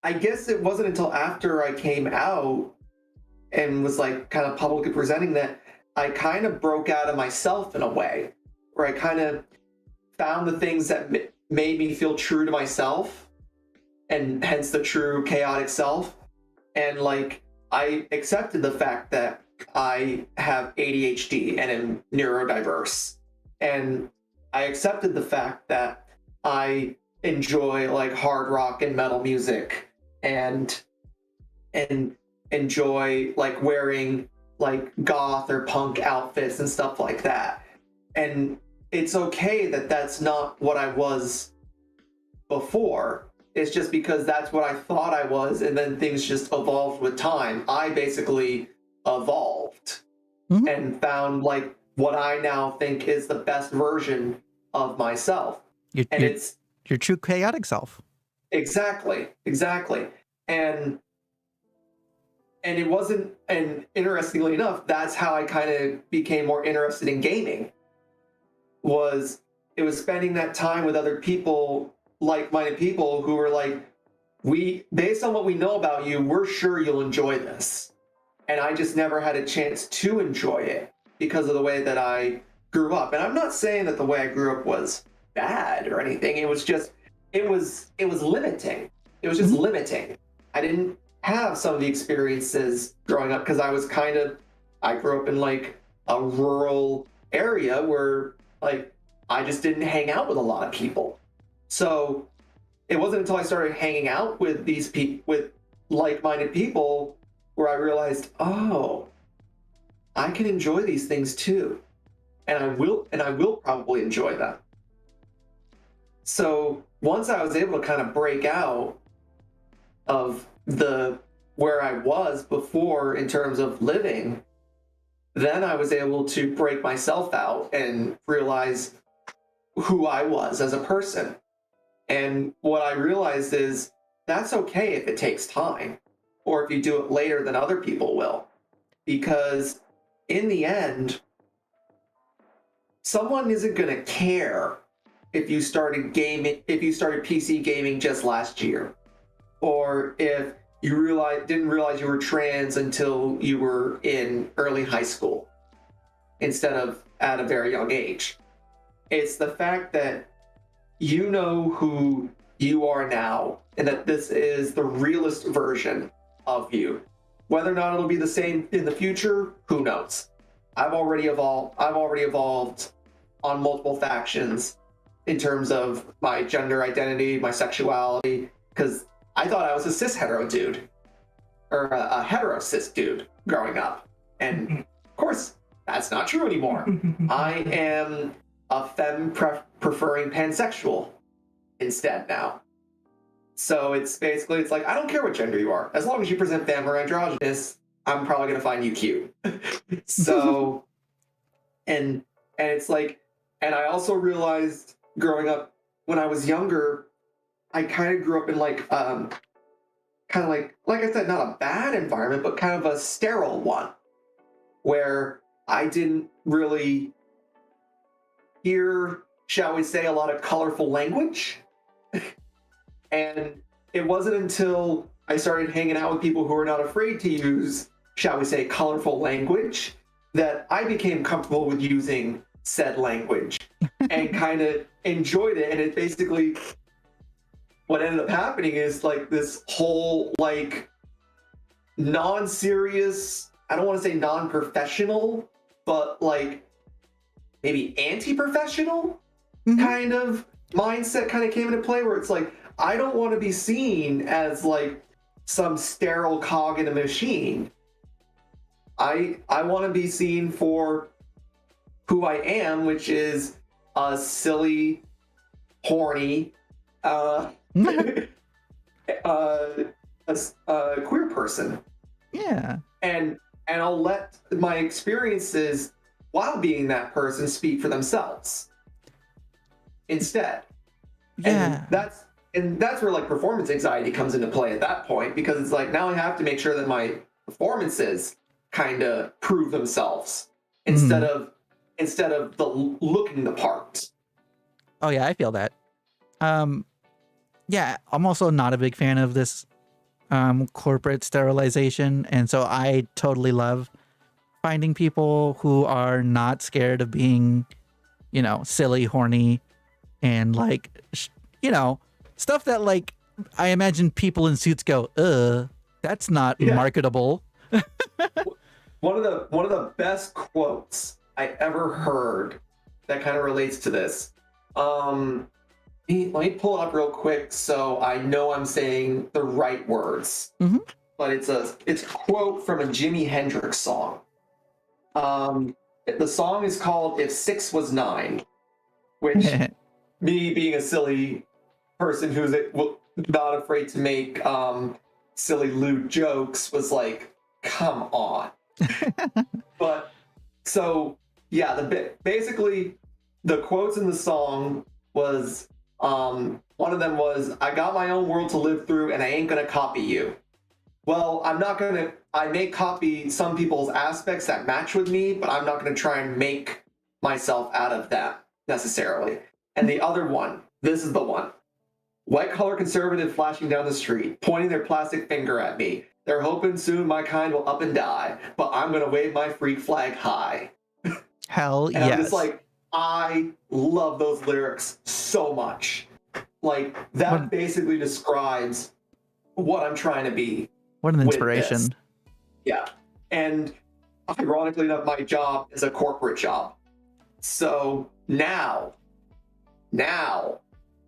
I guess it wasn't until after I came out and was like kind of publicly presenting that I kind of broke out of myself in a way, where I kind of found the things that made me feel true to myself, and hence the true chaotic self. And like, I accepted the fact that I have ADHD and am neurodiverse. And I accepted the fact that I enjoy like hard rock and metal music and enjoy like wearing like goth or punk outfits and stuff like that. And it's okay that that's not what I was before. It's just because that's what I thought I was, and then things just evolved with time. I basically evolved and found like what I now think is the best version of myself. It's your true chaotic self. Exactly. And it wasn't, and interestingly enough, that's how I kind of became more interested in gaming. It was spending that time with other people, like-minded people who were like, based on what we know about you, we're sure you'll enjoy this. And I just never had a chance to enjoy it because of the way that I grew up. And I'm not saying that the way I grew up was bad or anything. It was just, it was limiting. It was just limiting. I didn't have some of the experiences growing up because I grew up in like a rural area where like I just didn't hang out with a lot of people. So it wasn't until I started hanging out with these with like-minded people where I realized, oh, I can enjoy these things too. And I will probably enjoy them. So once I was able to kind of break out of where I was before in terms of living, then I was able to break myself out and realize who I was as a person. And what I realized is that's okay if it takes time, or if you do it later than other people will, because in the end, someone isn't going to care if you started PC gaming just last year, or if you didn't realize you were trans until you were in early high school instead of at a very young age. It's the fact that you know who you are now, and that this is the realest version of you. Whether or not it'll be the same in the future, who knows? I've already evolved on multiple factions in terms of my gender identity, my sexuality, because I thought I was a cis hetero dude, or a hetero cis dude growing up. And of course, that's not true anymore. I am a femme preferring pansexual instead now. So it's like, I don't care what gender you are. As long as you present femme or androgynous, I'm probably going to find you cute. So, and it's like, and I also realized growing up when I was younger, I kind of grew up in like kind of like I said, not a bad environment, but kind of a sterile one, where I didn't really hear, shall we say, a lot of colorful language. And it wasn't until I started hanging out with people who were not afraid to use, shall we say, colorful language, that I became comfortable with using said language and kind of enjoyed it. And it basically, what ended up happening is like this whole like non-serious, I don't want to say non-professional, but like maybe anti-professional kind of mindset kind of came into play, where it's like, I don't want to be seen as like some sterile cog in a machine. I want to be seen for who I am, which is a silly, horny, queer person. Yeah. And I'll let my experiences while being that person speak for themselves instead. Yeah. And that's where like performance anxiety comes into play at that point, because it's like, now I have to make sure that my performances kind of prove themselves instead of instead of the looking the part. Oh yeah, I feel that. Yeah, I'm also not a big fan of this corporate sterilization, and so I totally love finding people who are not scared of being, you know, silly, horny, and like, you know, stuff that like I imagine people in suits go, that's not marketable. One of the best quotes I ever heard that kind of relates to this. Let me pull it up real quick so I know I'm saying the right words. Mm-hmm. But it's a quote from a Jimi Hendrix song. The song is called "If 6 Was 9," which me being a silly person who's not afraid to make silly lewd jokes was like, come on. But so yeah, basically the quotes in the song was one of them was, "I got my own world to live through and I ain't gonna copy you." Well, I may copy some people's aspects that match with me, but I'm not gonna try and make myself out of that necessarily. And the other one, this is the one. "White collar conservative flashing down the street, pointing their plastic finger at me. They're hoping soon my kind will up and die, but I'm gonna wave my freak flag high." Hell and yes. I'm just like, I love those lyrics so much. Like, that basically describes what I'm trying to be. What an inspiration. Yeah. And ironically enough, my job is a corporate job. So now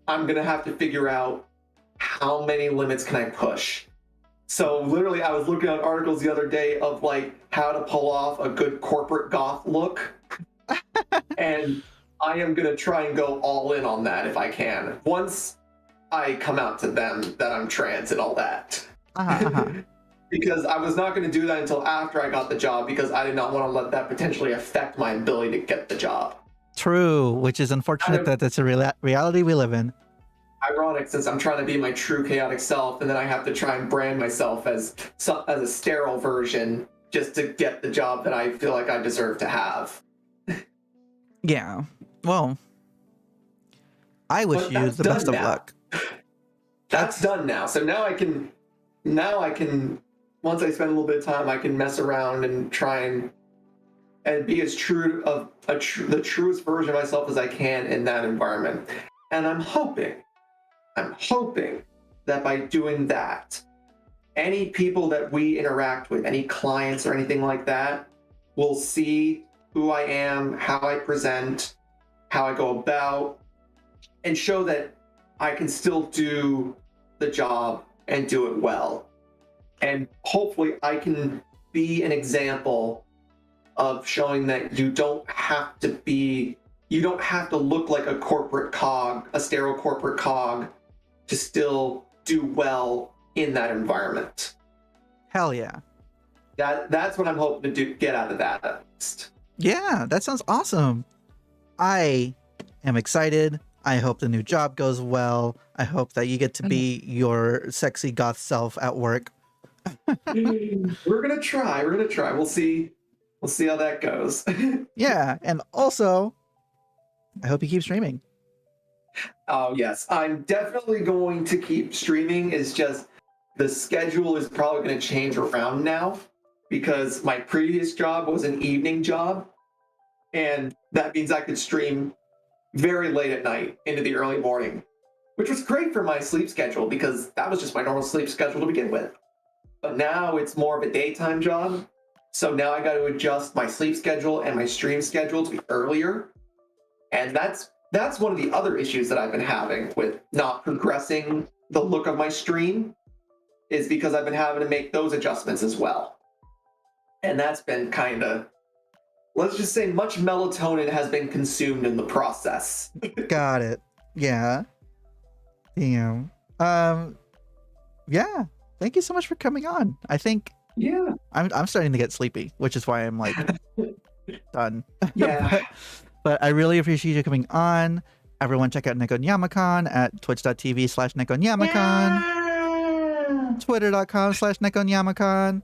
I'm going to have to figure out how many limits can I push. So literally, I was looking at articles the other day of like how to pull off a good corporate goth look. And I am going to try and go all in on that if I can. Once I come out to them that I'm trans and all that. Because I was not going to do that until after I got the job, because I did not want to let that potentially affect my ability to get the job. True, which is unfortunate that that's a reality we live in. Ironic, since I'm trying to be my true chaotic self, and then I have to try and brand myself as a sterile version just to get the job that I feel like I deserve to have. Yeah. Well, I wish you the best of luck. That's done now. So now I can, once I spend a little bit of time, I can mess around and try and be as true of the truest version of myself as I can in that environment. And I'm hoping that by doing that, any people that we interact with, any clients or anything like that, will see who I am, how I present, how I go about, and show that I can still do the job and do it well. And hopefully I can be an example of showing that you don't have to look like a corporate cog, a sterile corporate cog, to still do well in that environment. Hell yeah. That's what I'm hoping to get out of that at least. Yeah, that sounds awesome. I am excited. I hope the new job goes well. I hope that you get to be your sexy goth self at work. We're gonna try. We'll see how that goes. Yeah, and also, I hope you keep streaming. Oh yes, I'm definitely going to keep streaming. It's just the schedule is probably going to change around now, because my previous job was an evening job, and that means I could stream very late at night into the early morning, which was great for my sleep schedule because that was just my normal sleep schedule to begin with. But now it's more of a daytime job, so now I got to adjust my sleep schedule and my stream schedule to be earlier, and that's one of the other issues that I've been having with not progressing the look of my stream, is because I've been having to make those adjustments as well. And that's been kind of, let's just say, much melatonin has been consumed in the process. Got it. Yeah. Damn. Yeah. Thank you so much for coming on. I think I'm starting to get sleepy, which is why I'm like done. Yeah. But I really appreciate you coming on. Everyone check out Nekonyaamicon at twitch.tv/Nekonyaamicon, twitter.com/Nekonyaamicon.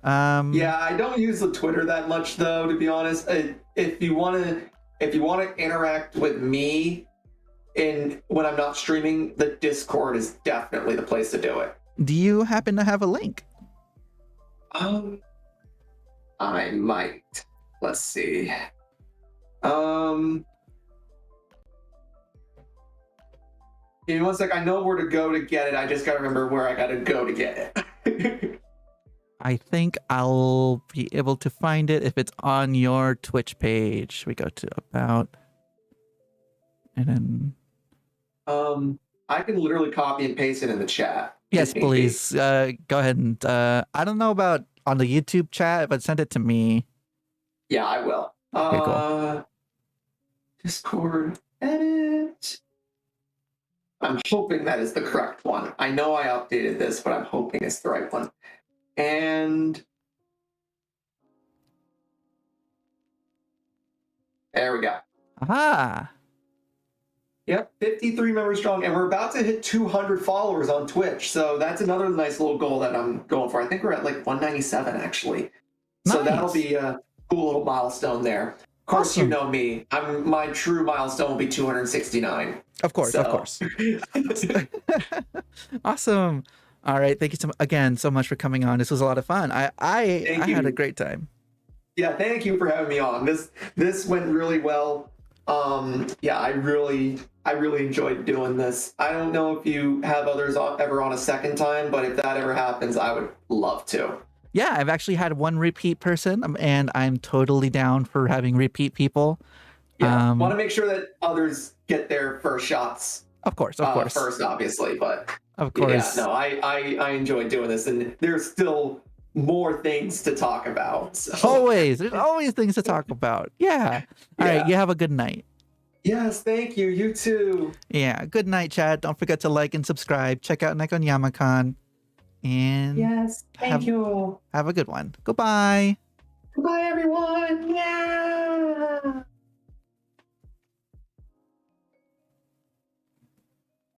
Yeah, I don't use the Twitter that much though, to be honest. If you want to interact with me when I'm not streaming, the Discord is definitely the place to do it. Do you happen to have a link? I might. Let's see. Give me one sec. I know where to go to get it. I just gotta remember where I gotta go to get it. I think I'll be able to find it if it's on your Twitch page. We go to about, and then. I can literally copy and paste it in the chat. Yes, please. Go ahead and I don't know about on the YouTube chat, but send it to me. Yeah, I will. Okay, cool. Discord edit. I'm hoping that is the correct one. I know I updated this, but I'm hoping it's the right one. And there we go. Aha. Yep, 53 members strong, and we're about to hit 200 followers on Twitch. So that's another nice little goal that I'm going for. I think we're at like 197 actually. So that'll be a cool little milestone there. Of course, Awesome. You know me. My true milestone will be 269. Of course, of course. Awesome. All right, thank you again so much for coming on. This was a lot of fun. I had a great time. Yeah, thank you for having me on. This went really well. Yeah, I really enjoyed doing this. I don't know if you have others ever on a second time, but if that ever happens, I would love to. Yeah, I've actually had one repeat person, and I'm totally down for having repeat people. Yeah, want to make sure that others get their first shots. Of course. First, obviously, but of course. Yeah, no, I enjoy doing this, and there's still more things to talk about. So. There's always things to talk about. Yeah. All right, you have a good night. Yes, thank you. You too. Yeah, good night, Chad. Don't forget to like and subscribe. Check out Nekonyaamicon. And yes, thank you. Have a good one. Goodbye. Goodbye, everyone. Yeah.